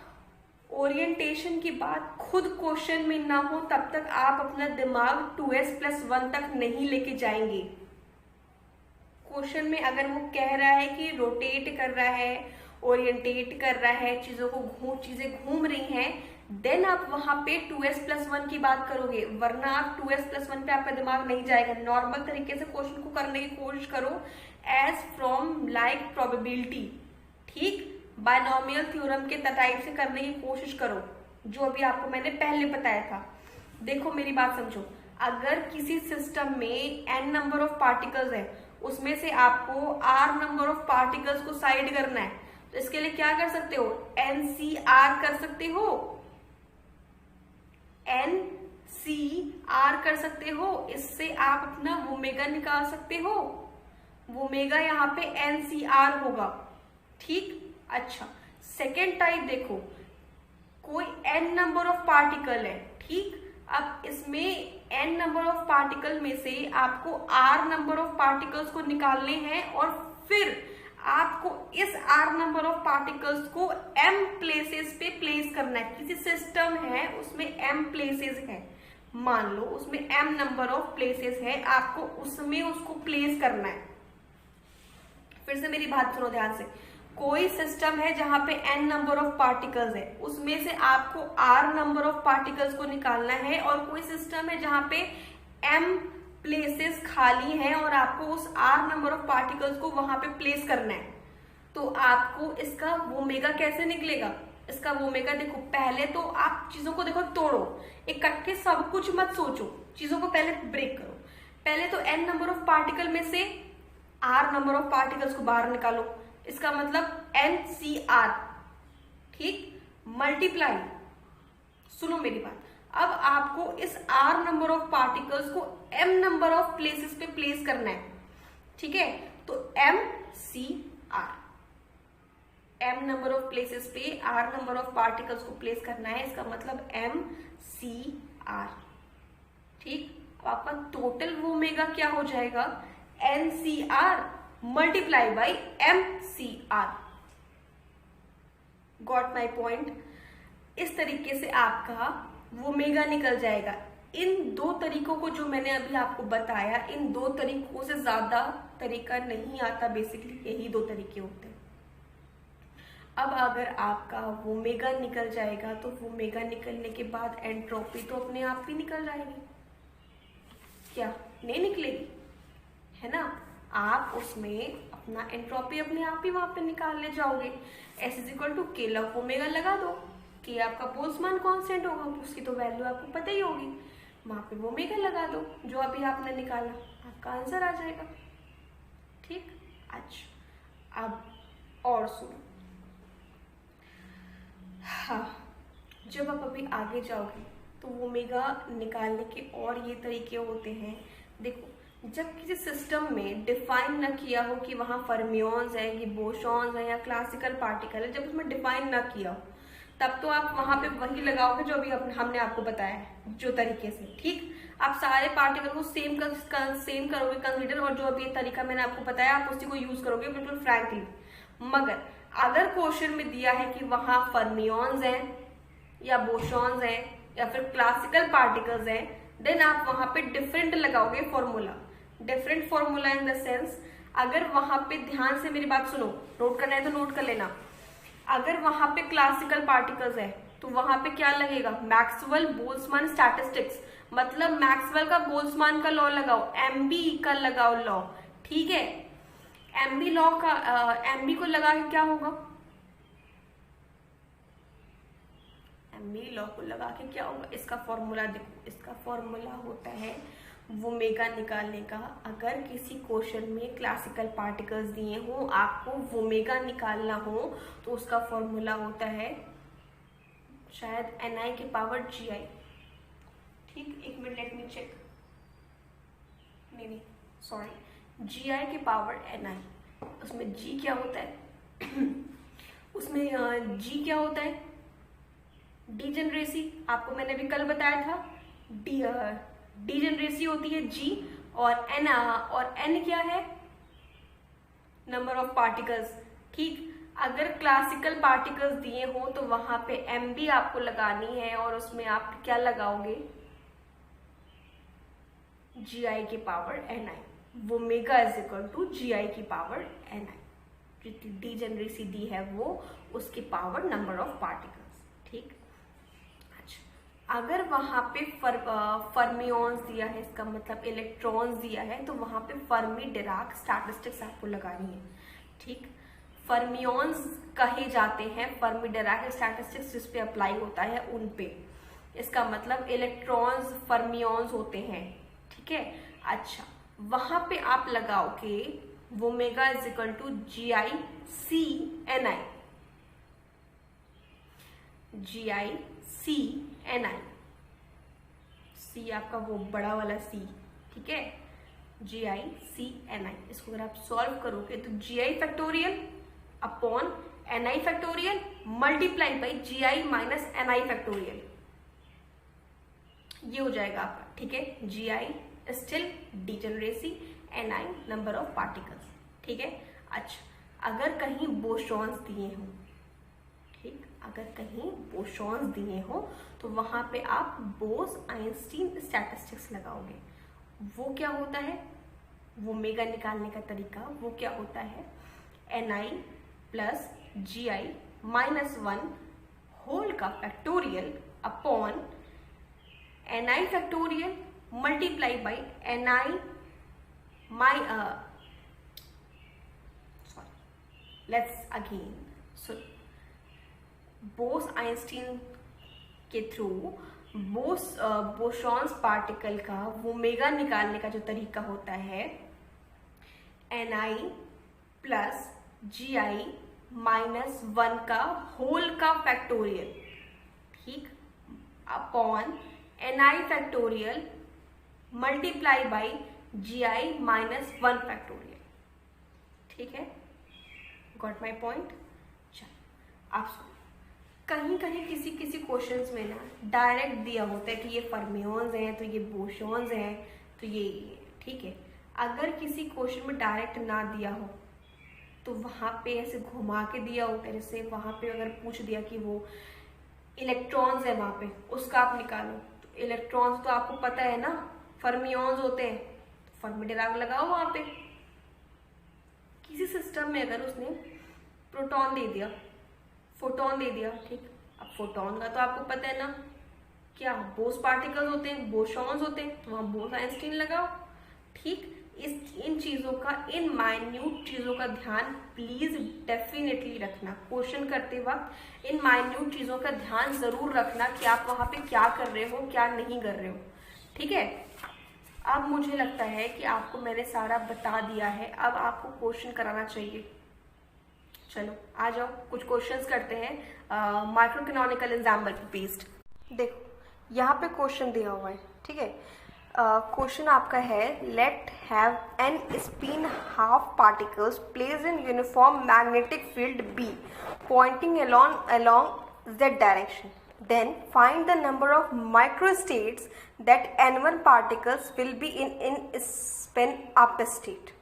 [SPEAKER 1] ओरिएंटेशन की बात खुद क्वेश्चन में ना हो, तब तक आप अपना दिमाग 2s प्लस 1 तक नहीं लेके जाएंगे। क्वेश्चन में अगर वो कह रहा है कि रोटेट कर रहा है, ओरिएंटेट कर रहा है, चीजें घूम रही हैं, देन आप वहां पे 2s प्लस 1 की बात करोगे, वरना आप 2s प्लस 1 पे आपका दिमाग नहीं जाएगा। नॉर्मल तरीके से क्वेश्चन को करने की कोशिश करो एज फ्रॉम लाइक प्रोबेबिलिटी। ठीक, बायनॉमियल थ्योरम के टाइप से करने की कोशिश करो, जो अभी आपको मैंने पहले बताया था। देखो मेरी बात समझो, अगर किसी सिस्टम में n नंबर ऑफ पार्टिकल्स है, उसमें से आपको r नंबर ऑफ पार्टिकल्स को साइड करना है, तो इसके लिए क्या कर सकते हो? NCR कर सकते हो। एन सी आर कर सकते हो, इससे आप अपना ओमेगा निकाल सकते हो। ओमेगा यहाँ पे एन सी आर होगा, ठीक। अच्छा, सेकेंड टाइप देखो, कोई एन नंबर ऑफ पार्टिकल है, ठीक। अब इसमें एन नंबर ऑफ पार्टिकल में से आपको आर नंबर ऑफ पार्टिकल्स को निकालने हैं और फिर आपको इस आर नंबर ऑफ पार्टिकल्स को एम प्लेसेस पे प्लेस करना है। किसी सिस्टम है उसमें एम प्लेसेस है, मान लो उसमें एम नंबर ऑफ प्लेसेस है, आपको उसमें उसको प्लेस करना है। फिर से मेरी बात सुनो ध्यान से, कोई सिस्टम है जहां पे n नंबर ऑफ पार्टिकल्स है, उसमें से आपको r नंबर ऑफ पार्टिकल्स को निकालना है, और कोई सिस्टम है जहां पे m प्लेसेस खाली हैं और आपको उस r नंबर ऑफ पार्टिकल्स को वहां पे प्लेस करना है। तो आपको इसका ओमेगा कैसे निकलेगा? इसका ओमेगा देखो, पहले तो आप चीजों को देखो, तोड़ो, इकट्ठे सब कुछ मत सोचो, चीजों को पहले ब्रेक करो। पहले तो n नंबर ऑफ पार्टिकल में से r नंबर ऑफ पार्टिकल्स को बाहर निकालो, इसका मतलब NCR, ठीक, मल्टीप्लाई, सुनो मेरी बात, अब आपको इस R नंबर ऑफ पार्टिकल्स को M नंबर ऑफ प्लेसेस पे प्लेस करना है, ठीक है। तो MCR, M number of places पे R नंबर ऑफ पार्टिकल्स को प्लेस करना है, इसका मतलब MCR, ठीक। अब आपका टोटल ओमेगा क्या हो जाएगा? NCR multiply by MCR। Got my point? इस तरीके से आपका ओमेगा निकल जाएगा। इन दो तरीकों को जो मैंने अभी आपको बताया, इन दो तरीकों से ज्यादा तरीका नहीं आता, बेसिकली यही दो तरीके होते हैं। अब अगर आपका ओमेगा निकल जाएगा तो ओमेगा निकलने के बाद एंट्रोपी तो अपने आप ही निकल जाएगी, क्या नहीं निकलेगी? है ना, आप उसमें अपना एंट्रोपी अपने आप ही वहां पे निकाल ले जाओगे। S is equal to K log omega लगा दो, के आपका बोल्ट्जमान कांस्टेंट होगा, उसकी तो वैल्यू आपको पता ही होगी, वहां पे ओमेगा लगा दो जो अभी आपने निकाला, आपका आंसर आ जाएगा, ठीक। अच्छा, अब और सुनो, हाँ, जब आप अभी आगे जाओगे तो ओमेगा निकालने के और ये तरीके होते हैं। देखो, जब किसी सिस्टम में डिफाइन न किया हो कि वहाँ फर्मियंस है, कि बोसॉन्स है या क्लासिकल पार्टिकल है, जब उसमें डिफाइन न किया हो तब तो आप वहाँ पे वही लगाओगे जो अभी हमने आपको बताया है जो तरीके से, ठीक। आप सारे पार्टिकल को सेम करोगे कंसीडर, और जो अभी ये तरीका मैंने आपको बताया आप उसी को यूज करोगे बिल्कुल फ्रैंकली। मगर अगर क्वेश्चन में दिया है कि वहाँ फर्मियंस है या बोसॉन्स है या फिर क्लासिकल पार्टिकल्स है, देन आप वहाँ पे डिफरेंट लगाओगे formula. Different formula in the sense, अगर वहां पे, ध्यान से मेरी बात सुनो, नोट करना है तो नोट कर लेना, अगर वहां पे क्लासिकल पार्टिकल्स है तो वहां पे क्या लगेगा? मैक्सवेल बोल्ट्जमान स्टैटिस्टिक्स, मतलब मैक्सवेल का बोल्ट्जमान का लॉ लगाओ, MB का लगाओ लॉ, ठीक है। MB लॉ का MB को लगा के क्या होगा? MB लॉ को लगा के क्या होगा? इसका फॉर्मूला देखो, इसका फॉर्मूला होता है ओमेगा निकालने का। अगर किसी क्वेश्चन में क्लासिकल पार्टिकल्स दिए हो, आपको ओमेगा निकालना हो, तो उसका फॉर्मूला होता है शायद Ni की पावर Gi, ठीक। एक मिनट, लेट मी चेक, नहीं सॉरी, Gi की पावर Ni। उसमें G क्या होता है? उसमें G क्या होता है? डीजेनरेसी, आपको मैंने भी कल बताया था, डीजेनरेसी होती है G, और N क्या है? नंबर ऑफ पार्टिकल्स, ठीक। अगर क्लासिकल पार्टिकल्स दिए हो तो वहां पे MB आपको लगानी है, और उसमें आप क्या लगाओगे? Gi की power Ni। Omega is equal to Gi की पावर Ni, जितनी डीजेनरेसी दी है वो उसकी पावर नंबर ऑफ पार्टिकल्स, ठीक। अगर वहां पे फर्मियंस दिया है, इसका मतलब इलेक्ट्रॉन्स दिया है, तो वहां पे फर्मी डिराक स्टैटिस्टिक्स आपको लगानी है, ठीक। फर्मियंस कहे जाते हैं, फर्मी डिराक स्टैटिस्टिक्स जिस पे अप्लाई होता है उन पे, इसका मतलब इलेक्ट्रॉन्स फर्मियंस होते हैं, ठीक है। अच्छा, वहां पे आप लगाओगे omega is equal to GiCNi, GiCNi, C आपका वो बड़ा वाला सी, ठीक है, GI/CNI। इसको अगर आप सॉल्व करोगे तो GI factorial upon NI factorial multiply by GI minus NI factorial, ये हो जाएगा आपका, ठीक है। GI still degeneracy, NI number of particles, ठीक है। अच्छा, अगर कहीं बोसॉन्स दिए हों, ठीक, अगर कहीं बोसॉन्स दिए हो तो वहां पे आप बोस-आइंस्टीन स्टैटिस्टिक्स लगाओगे। वो क्या होता है, वो ओमेगा निकालने का तरीका वो क्या होता है, NI plus GI minus 1 whole का factorial upon NI factorial multiply by NI let's again, so Bose Einstein के थ्रू बोसॉन्स पार्टिकल का ओमेगा निकालने का जो तरीका होता है, NI प्लस GI माइनस 1 का होल का फैक्टोरियल, ठीक, upon NI factorial multiply by GI minus 1 factorial, ठीक है। Got my point. चलो आप कहीं कहीं किसी किसी क्वेश्चंस में ना डायरेक्ट दिया होता है कि ये फर्मियोन्स हैं तो ये बोसॉन्स हैं तो ये, ठीक है। अगर किसी क्वेश्चन में डायरेक्ट ना दिया हो तो वहाँ पे ऐसे घुमा के दिया होता है, जैसे वहाँ पे अगर पूछ दिया कि वो इलेक्ट्रॉन्स है वहाँ पे, उसका आप निकालो, तो इलेक्ट्रॉन्स तो आपको पता है ना फर्मियोन्स होते हैं, तो फर्मी डिराग लगाओ वहाँ पे। किसी सिस्टम में अगर उसने प्रोटॉन दे दिया, फोटोन दे दिया, ठीक, अब फोटोन का तो आपको पता है ना क्या बोस पार्टिकल्स होते हैं, बोसॉन्स होते हैं, तो वहाँ बोस-आइंस्टीन लगाओ, ठीक। इन चीज़ों का, इन माइन्यूट चीज़ों का ध्यान प्लीज डेफिनेटली रखना। क्वेश्चन करते वक्त इन माइन्यूट चीज़ों का ध्यान ज़रूर रखना कि आप वहाँ पे क्या कर रहे हो क्या नहीं कर रहे हो, ठीक है। अब मुझे लगता है कि आपको मैंने सारा बता दिया है, अब आपको क्वेश्चन कराना चाहिए। चलो आ जाओ, कुछ क्वेश्चंस करते हैं माइक्रो कैनोनिकल एग्जाम्पल बेस्ड। देखो यहाँ पे क्वेश्चन दिया हुआ है, ठीक है। क्वेश्चन आपका है, let have an spin half particles placed in uniform magnetic field B pointing along Z direction, then find the number of microstates that N1 particles will be in spin up state,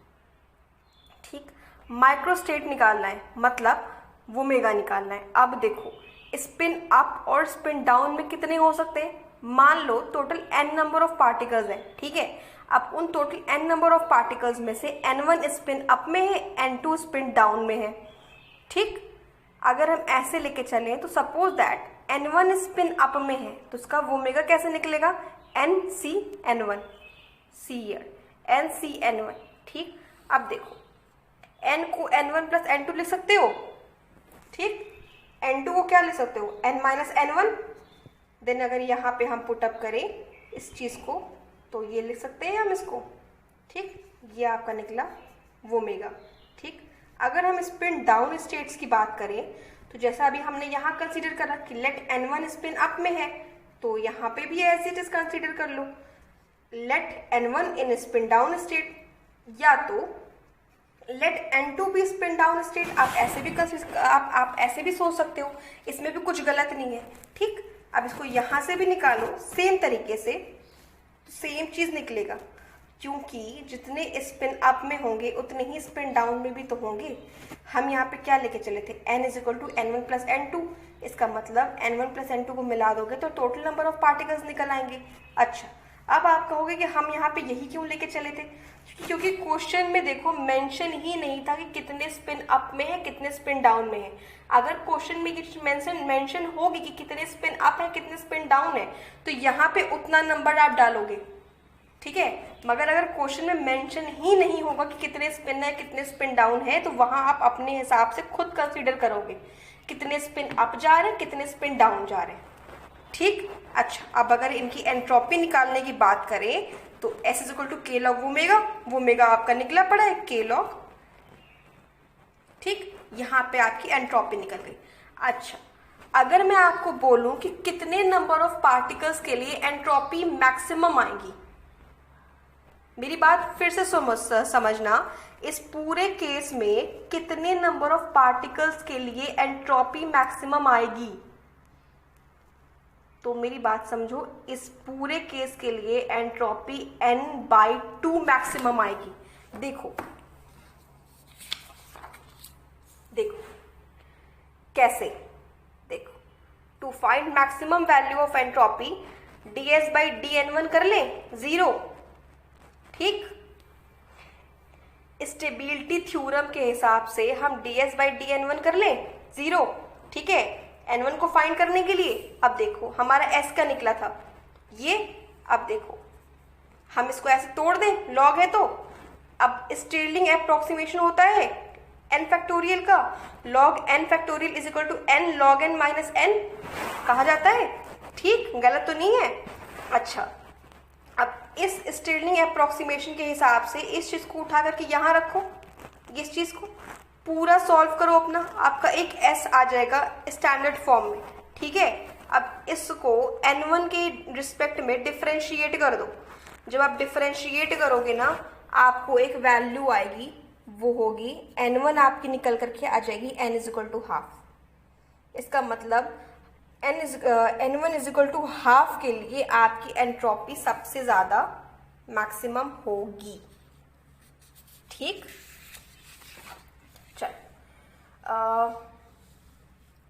[SPEAKER 1] ठीक। Microstate निकालना है, मतलब omega निकालना है। अब देखो spin up और spin down में कितने हो सकते हैं, मान लो total n number of particles है, ठीक है। अब उन total n number of particles में से n1 स्पिन अप में है, n2 स्पिन डाउन में है, ठीक। अगर हम ऐसे लेके चलें तो suppose that n1 spin up में है तो उसका ओमेगा कैसे निकलेगा, NCN1, NCN1, ठीक। अब देखो n को n1 प्लस n2 लिख सकते हो, ठीक। n2 को क्या लिख सकते हो, n माइनस n1। देन अगर यहाँ पे हम पुटअप करें इस चीज़ को तो ये लिख सकते हैं हम इसको, ठीक। ये आपका निकला ओमेगा, ठीक। अगर हम स्पिन डाउन स्टेट्स की बात करें तो जैसा अभी हमने यहाँ कंसीडर करा कि लेट n1 स्पिन अप में है तो यहाँ पे भी एज इट इज कंसीडर कर लो लेट n1 इन स्पिन डाउन स्टेट, या तो लेट n2 भी स्पिन डाउन स्टेट। आप ऐसे भी सोच सकते हो, इसमें भी कुछ गलत नहीं है, ठीक। अब इसको यहाँ से भी निकालो सेम तरीके से, सेम चीज़ निकलेगा, क्योंकि जितने स्पिन अप में होंगे उतने ही स्पिन डाउन में भी तो होंगे। हम यहाँ पे क्या लेके चले थे, n is equal to n1 plus n2, इसका मतलब n1 प्लस n2 को मिला दोगे तो टोटल नंबर ऑफ पार्टिकल्स निकल आएंगे। अच्छा, अब आप कहोगे कि हम यहाँ पे यही क्यों लेके चले थे, क्योंकि क्वेश्चन में देखो मेंशन ही नहीं था कि कितने स्पिन अप में है कितने स्पिन डाउन में है। अगर क्वेश्चन में ये मेंशन होगी कि कितने स्पिन अप है कितने स्पिन डाउन है तो यहाँ पे उतना नंबर आप डालोगे, ठीक है। मगर अगर क्वेश्चन में मेंशन ही नहीं होगा कि कितने स्पिन है कितने स्पिन डाउन है तो वहां आप अपने हिसाब से खुद कंसीडर करोगे कितने स्पिन अप जा रहे हैं कितने स्पिन डाउन जा रहे हैं, ठीक। अच्छा, अब अगर इनकी एंट्रोपी निकालने की बात करें तो S is equal to K log omega, omega आपका निकला पड़ा है K लॉग, ठीक। यहाँ पे आपकी एंट्रोपी निकल गई। अच्छा, अगर मैं आपको बोलूं कि कितने नंबर ऑफ पार्टिकल्स के लिए एंट्रोपी मैक्सिमम आएगी, मेरी बात फिर से समझना, इस पूरे केस में कितने नंबर ऑफ पार्टिकल्स के लिए एंट्रोपी मैक्सिमम आएगी, तो मेरी बात समझो, इस पूरे केस के लिए एंट्रोपी n/2 मैक्सिमम आएगी। देखो देखो कैसे, देखो, to find maximum value of entropy ds/dn1 कर ले 0, ठीक। स्टेबिलिटी थ्योरम के हिसाब से हम ds/dn1 कर ले 0, ठीक है, n1 को फाइंड करने के लिए। अब देखो हमारा s का निकला था ये, अब देखो हम इसको ऐसे तोड़ दें, लॉग है तो, अब स्टेरलिंग अप्रोक्सीमेशन होता है n फैक्टोरियल का, log n factorial is equal to n log n minus n कहा जाता है, ठीक, गलत तो नहीं है। अच्छा, अब इस स्टेरलिंग अप्रोक्सीमेशन के हिसाब से इस चीज को उठा करके यहां रखो, इस चीज को पूरा सॉल्व करो अपना, आपका एक s आ जाएगा स्टैंडर्ड फॉर्म में, ठीक है। अब इसको n1 के रिस्पेक्ट में डिफरेंशिएट कर दो, जब आप डिफरेंशिएट करोगे ना आपको एक वैल्यू आएगी, वो होगी n1 आपकी निकल करके आ जाएगी n is equal to half. इसका मतलब n1 is equal to half के लिए आपकी एंट्रोपी सबसे ज्यादा मैक्सिमम होगी, ठीक। चल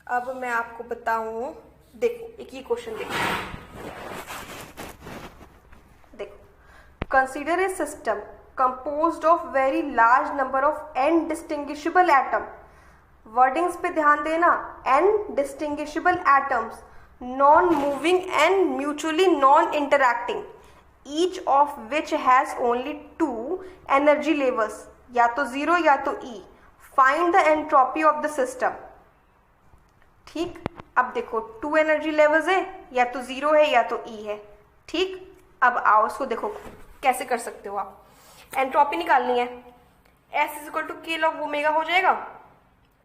[SPEAKER 1] अब मैं आपको बताऊं, देखो एक ही क्वेश्चन देखो, consider a system composed of very large number of n distinguishable atom, wordings पे ध्यान देना, n distinguishable atoms, non moving and mutually non interacting, each of which has only 2 energy levels, या तो 0 या तो E, find the entropy of the system, ठीक। अब देखो 2 एनर्जी लेवल्स है, या तो 0 है या तो E है, ठीक। अब आओ इसको देखो कैसे कर सकते हो आप, एंट्रोपी निकालनी है, S is equal to k log omega हो जाएगा,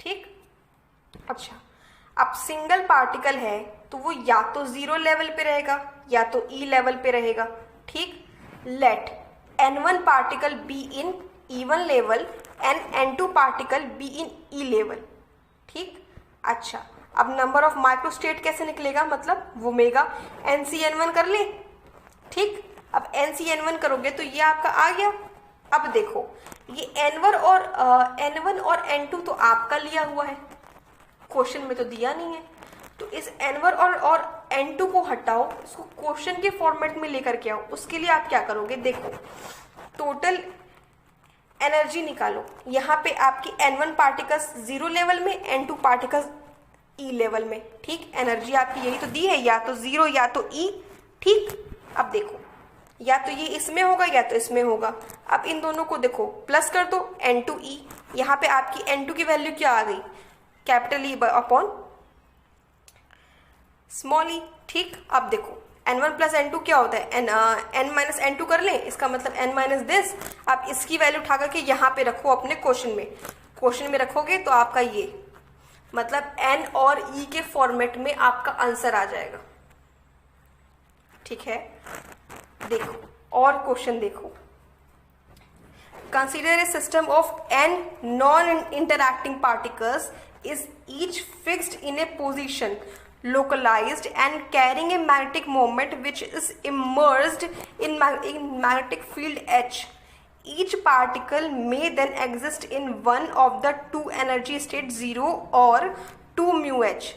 [SPEAKER 1] ठीक। अच्छा, अब सिंगल पार्टिकल है तो वो या तो 0 लेवल पे रहेगा या तो E लेवल पे रहेगा, ठीक। Let n1 particle be in E1 level and n2 particle be in E level, ठीक। अच्छा, अब नंबर ऑफ माइक्रोस्टेट कैसे निकलेगा, मतलब ओमेगा NCN1 कर ले, ठीक। अब NCN1 करोगे तो ये आपका आ गया। अब देखो ये n1 और n2 तो आपका लिया हुआ है, क्वेश्चन में तो दिया नहीं है, तो इस n1 और n2 को हटाओ, इसको क्वेश्चन के फॉर्मेट में लेकर के आओ। उसके लिए आप क्या करोगे, देखो टोटल एनर्जी निकालो, यहाँ पे आपकी n1 पार्टिकल्स 0 लेवल में, n2 पार्टिकल्स E लेवल में, ठीक। एनर्जी आपकी यही तो दी है, या तो 0 या तो E, ठीक। अब देखो या तो ये इसमें होगा या तो इसमें होगा। अब इन दोनों को देखो प्लस कर दो, n2E, यहाँ पे आपकी n2 की वैल्यू क्या आ गई, capital E upon small e, ठीक। अब देखो n1 प्लस n2 क्या होता है, n माइनस n2 कर लें, इसका मतलब n माइनस दिस। आप इसकी वैल्यू उठा करके यहाँ पे रखो अपने क्वेश्चन में रखोगे तो आपका ये मतलब n और e के फॉर्मेट में आपका आंसर आ जाएगा, ठीक है। देखो और क्वेश्चन देखो, consider a system of n non interacting particles is each fixed in A position localized and carrying a magnetic moment which is immersed in magnetic field H. Each particle may then exist in one of the two energy states 0 or 2 mu H.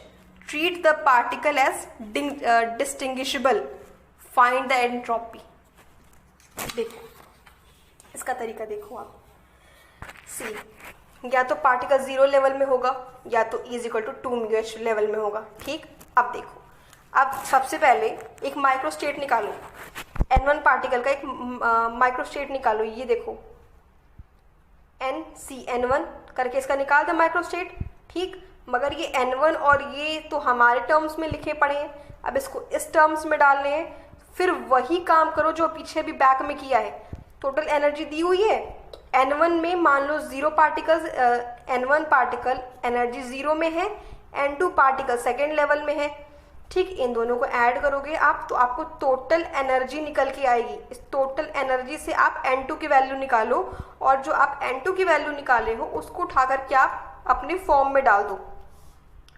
[SPEAKER 1] Treat the particle as distinguishable. Find the entropy. देखो इसका तरीका देखो आप, सी या तो particle 0 level में होगा या तो E is equal to 2 mu H level में होगा, ठीक। अब देखो, अब सबसे पहले एक माइक्रोस्टेट निकालो, n1 पार्टिकल का एक माइक्रोस्टेट निकालो, ये देखो NCN1 करके इसका निकाल दो माइक्रोस्टेट, ठीक। मगर ये n1 और ये तो हमारे टर्म्स में लिखे पड़े हैं, अब इसको इस टर्म्स में डालने हैं, फिर वही काम करो जो पीछे भी बैक में किया है। टोटल एनर्जी दी हुई है, n1 में मान लो 0 पार्टिकल्स, n1 पार्टिकल एनर्जी 0 में है, N2 पार्टिकल सेकेंड लेवल में है, ठीक। इन दोनों को ऐड करोगे आप तो आपको टोटल एनर्जी निकल के आएगी। इस टोटल एनर्जी से आप N2 की वैल्यू निकालो और जो आप N2 की वैल्यू निकाले हो उसको उठा करके आप अपने फॉर्म में डाल दो,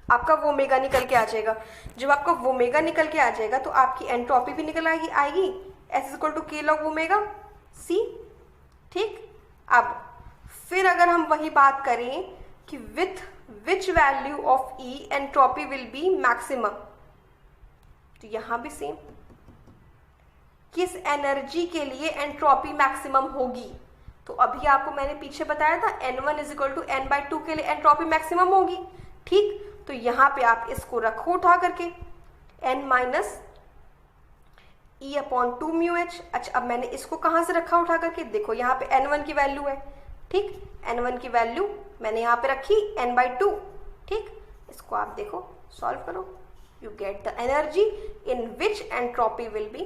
[SPEAKER 1] आपका वोमेगा निकल के आ जाएगा। जब आपका वोमेगा निकल के आ जाएगा तो आपकी एंट्रोपी भी निकल आएगी S equal to K log omega C, ठीक। अब फिर अगर हम वही बात करें कि with which value of E entropy will be maximum, तो यहां भी सेम, किस एनर्जी के लिए एंट्रोपी मैक्सिमम होगी। तो अभी आपको मैंने पीछे बताया था N1 is equal to N/2 के लिए एंट्रोपी मैक्सिमम होगी, ठीक। तो यहां पे आप इसको रखो उठा करके N माइनस E/2 μh। अच्छा, अब मैंने इसको कहां से रखा उठा करके, देखो यहाँ पे N1 की वैल्यू है, ठीक। N1 की वैल्यू मैंने यहाँ पे रखी N/2, ठीक। इसको आप देखो सॉल्व करो, you get the energy in which entropy will be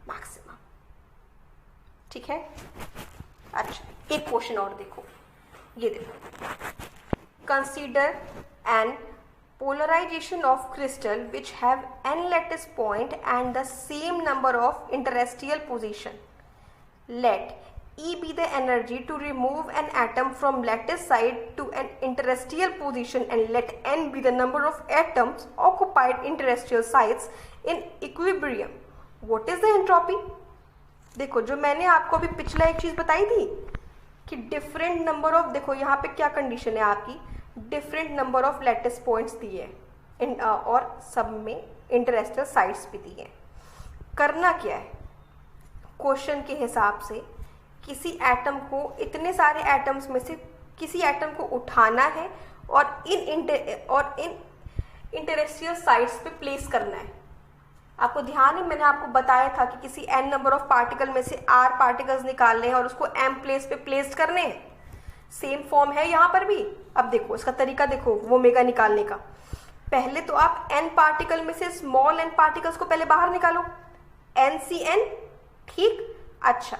[SPEAKER 1] maximum, ठीक है। अच्छा, एक क्वेश्चन और देखो, ये देखो, consider an polarization of crystal which have n lattice point and the same number of interstellar position. Let E be the energy to remove an atom from lattice side to an interstellar position and let n be the number of atoms occupied interstellar sites in equilibrium. What is the entropy? देखो, जो मैंने आपको अभी पिछला एक चीज बताई थी कि डिफरेंट नंबर ऑफ, देखो यहाँ पे क्या कंडीशन है आपकी, different number of lattice points दिए और सब में इंटरस्टेलर साइट्स भी दिए। करना क्या है, क्वेश्चन के हिसाब से किसी एटम को, इतने सारे एटम्स में से किसी एटम को उठाना है और इन इंटरस्टेलर साइट्स पे प्लेस करना है। आपको ध्यान है, मैंने आपको बताया था कि किसी n नंबर ऑफ पार्टिकल में से r पार्टिकल्स निकालने हैं और उसको m प्लेस पे प्लेस करने हैं। सेम फॉर्म है यहाँ पर भी। अब देखो इसका तरीका देखो वोमेगा निकालने का। पहले तो आप n पार्टिकल में से स्मॉल n पार्टिकल्स को पहले बाहर निकालो, NCN, ठीक। अच्छा,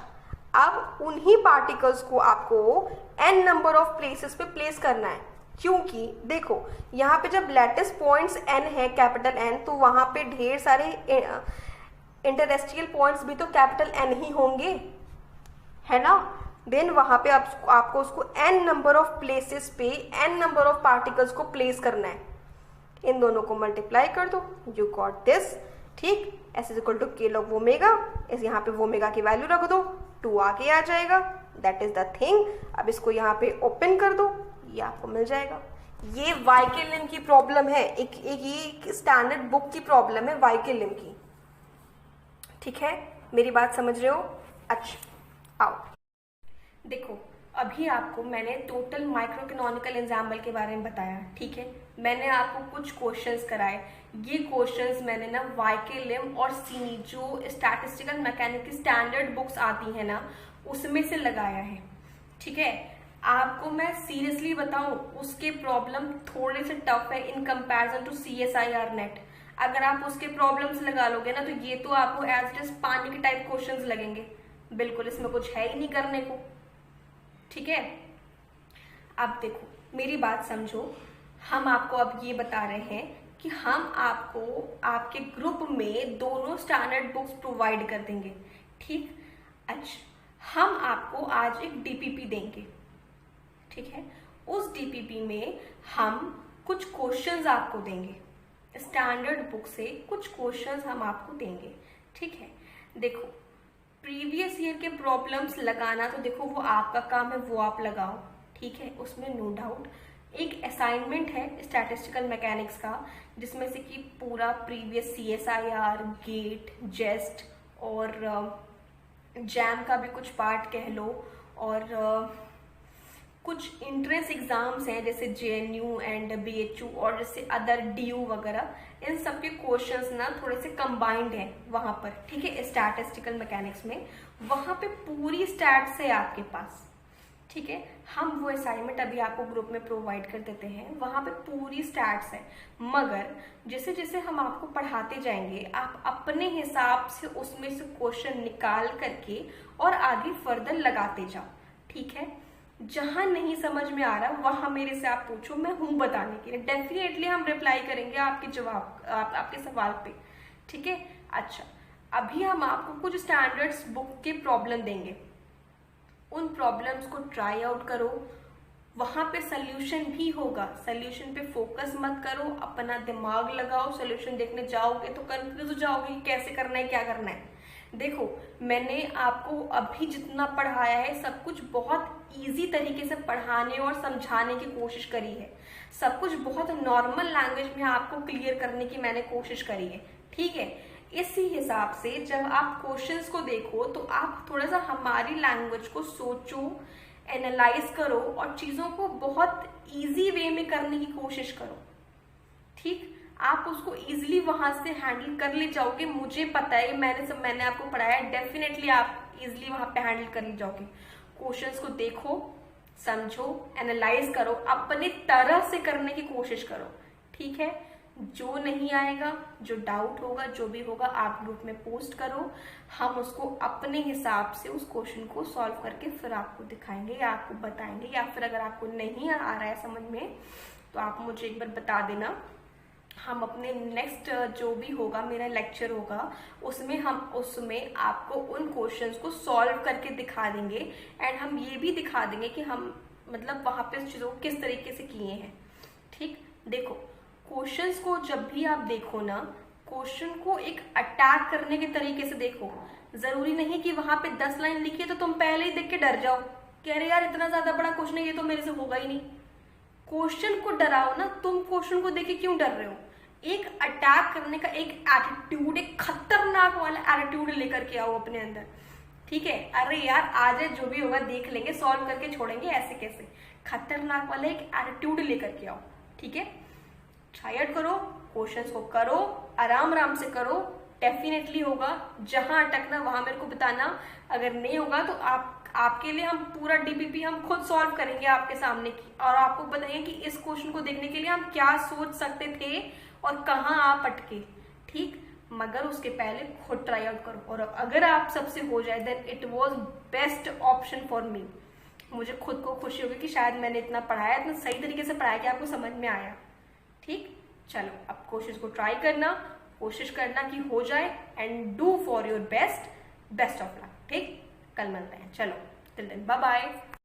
[SPEAKER 1] अब उन्हीं पार्टिकल्स को आपको n नंबर ऑफ प्लेसेस पे प्लेस करना है, क्योंकि देखो यहाँ पे जब लैटिस पॉइंट्स n है, कैपिटल N, तो वहां पे ढेर सारे इंटरस्टेलर पॉइंट्स भी तो कैपिटल N ही होंगे, है ना। देन वहां पे आपको उसको n नंबर ऑफ प्लेसेस पे n नंबर ऑफ पार्टिकल्स को प्लेस करना है। इन दोनों को मल्टीप्लाई कर दो, यू गॉट दिस, ठीक। S is equal to K log omega, इस यहाँ पे वोमेगा की वैल्यू रख दो, 2 आगे आ जाएगा, दैट इज द थिंग। अब इसको यहाँ पे ओपन कर दो, ये आपको मिल जाएगा। ये वाइकेलिम की प्रॉब्लम है, एक स्टैंडर्ड बुक की प्रॉब्लम है वाइकेलिम की, ठीक है। मेरी बात समझ रहे हो? अच्छा, आओ देखो, अभी आपको मैंने टोटल माइक्रोइकोनॉमिकल एग्जाम्पल के बारे में बताया, ठीक है। मैंने आपको कुछ क्वेश्चंस कराए, ये क्वेश्चंस मैंने ना वाइकेलिम और सीनी जो स्टैटिस्टिकल मैकेनिक्स की स्टैंडर्ड बुक्स आती है ना, उसमें से लगाया है, ठीक है। आपको मैं सीरियसली बताऊं, उसके प्रॉब्लम थोड़े से टफ है in comparison to CSIR NET. अगर आप उसके प्रॉब्लम्स लगा लोगे ना, तो ये तो आपको एज इट इज पानी के टाइप क्वेश्चंस लगेंगे, बिल्कुल इसमें कुछ है ही नहीं करने को, ठीक है। अब देखो मेरी बात समझो, हम आपको अब ये बता रहे हैं कि हम आपको आपके ग्रुप में दोनों स्टैंडर्ड बुक्स प्रोवाइड कर देंगे, ठीक। अच्छा, हम आपको आज एक DPP देंगे, ठीक है। उस DPP में हम कुछ क्वेश्चंस आपको देंगे, स्टैंडर्ड बुक से कुछ क्वेश्चंस हम आपको देंगे, ठीक है। देखो प्रीवियस ईयर के प्रॉब्लम्स लगाना तो देखो वो आपका काम है, वो आप लगाओ, ठीक है, उसमें नो डाउट। एक असाइनमेंट है स्टैटिस्टिकल मैकेनिक्स का, जिसमें से कि पूरा प्रीवियस CSIR, गेट, जेस्ट और जैम का भी कुछ पार्ट कह लो, और कुछ इंट्रेंस एग्जाम्स हैं जैसे JNU एंड BHU और जैसे अदर DU वगैरह, इन सब के क्वेश्चंस ना थोड़े से कंबाइंड हैं वहां पर, ठीक है। स्टैटिस्टिकल मैकेनिक्स में वहां पे पूरी स्टैट्स है आपके पास, ठीक है। हम वो असाइनमेंट अभी आपको ग्रुप में प्रोवाइड कर देते हैं, वहां पे पूरी स्टैट्स है, मगर जैसे जैसे हम आपको पढ़ाते जाएंगे आप अपने हिसाब से उसमें से क्वेश्चन निकाल करके और आगे फर्दर लगाते जाओ, ठीक है। जहां नहीं समझ में आ रहा वहां मेरे से आप पूछो, मैं हूं बताने के लिए। डेफिनेटली हम रिप्लाई करेंगे आपके जवाब, आपके सवाल पे, ठीक है। अच्छा, अभी हम आपको कुछ स्टैंडर्ड्स बुक के प्रॉब्लम देंगे, उन प्रॉब्लम्स को ट्राई आउट करो, वहां पे सोल्यूशन भी होगा। सोल्यूशन पे फोकस मत करो, अपना दिमाग लगाओ। सोल्यूशन देखने जाओगे तो कंफ्यूज हो जाओगे कि कैसे करना है, क्या करना है। देखो, मैंने आपको अभी जितना पढ़ाया है सब कुछ बहुत इजी तरीके से पढ़ाने और समझाने की कोशिश करी है। सब कुछ बहुत नॉर्मल लैंग्वेज में आपको क्लियर करने की मैंने कोशिश करी है, ठीक है। इसी हिसाब से जब आप क्वेश्चंस को देखो तो आप थोड़ा सा हमारी लैंग्वेज को सोचो, एनालाइज करो और चीजों को बहुत इजी वे में करने की कोशिश करो, ठीक। आप उसको इजीली वहां से हैंडल कर ले जाओगे, मुझे पता है, मैंने आपको पढ़ाया, डेफिनेटली आप इजीली वहां पे हैंडल कर ले जाओगे। क्वेश्चंस को देखो, समझो, एनालाइज करो, अपने तरह से करने की कोशिश करो, ठीक है। जो नहीं आएगा, जो डाउट होगा, जो भी होगा, आप ग्रुप में पोस्ट करो, हम उसको अपने हिसाब से उस क्वेश्चन को सॉल्व करके फिर आपको दिखाएंगे या आपको बताएंगे। या फिर अगर आपको नहीं आ रहा है समझ में तो आप मुझे एक बार बता देना, हम अपने नेक्स्ट जो भी होगा मेरा लेक्चर होगा उसमें आपको उन क्वेश्चंस को सॉल्व करके दिखा देंगे। एंड हम ये भी दिखा देंगे कि हम मतलब वहां पे उस चीजों को किस तरीके से किए हैं, ठीक। देखो, क्वेश्चंस को जब भी आप देखो ना, क्वेश्चन को एक अटैक करने के तरीके से देखो। जरूरी नहीं कि वहां पे 10 लाइन लिखी है तो तुम पहले ही देख के डर जाओ कि अरे यार इतना ज्यादा बड़ा क्वेश्चन है, ये तो मेरे से होगा ही नहीं। क्वेश्चन को डराओ ना, तुम क्वेश्चन को देख के क्यों डर रहे हो। एक अटैक करने का एक एटीट्यूड, एक खतरनाक वाला एटीट्यूड लेकर के आओ अपने अंदर, ठीक है। अरे यार आज जो भी होगा देख लेंगे, सॉल्व करके छोड़ेंगे, ऐसे कैसे, खतरनाक वाला एक एटीट्यूड लेकर के आओ, ठीक है। ट्राई आउट करो, क्वेश्चंस को करो, आराम आराम से करो, डेफिनेटली होगा। जहां अटकना वहां मेरे को बताना, अगर नहीं होगा तो आपके लिए हम पूरा डीपीपी हम खुद सॉल्व करेंगे आपके सामने की, और आपको बताएंगे कि इस क्वेश्चन को देखने के लिए हम क्या सोच सकते थे और कहाँ आप अटके, ठीक। मगर उसके पहले खुद ट्राई आउट करो, और अगर आप सबसे हो जाए then it was best option for me. मुझे खुद को खुशी होगी कि शायद मैंने इतना पढ़ाया, इतना सही तरीके से पढ़ाया कि आपको समझ में आया, ठीक। चलो, अब कोशिश को ट्राई करना, कोशिश करना कि हो जाए, and do for your best, best of luck, ठीक। कल मिलते हैं, चलो, टिल देन बाय बाय।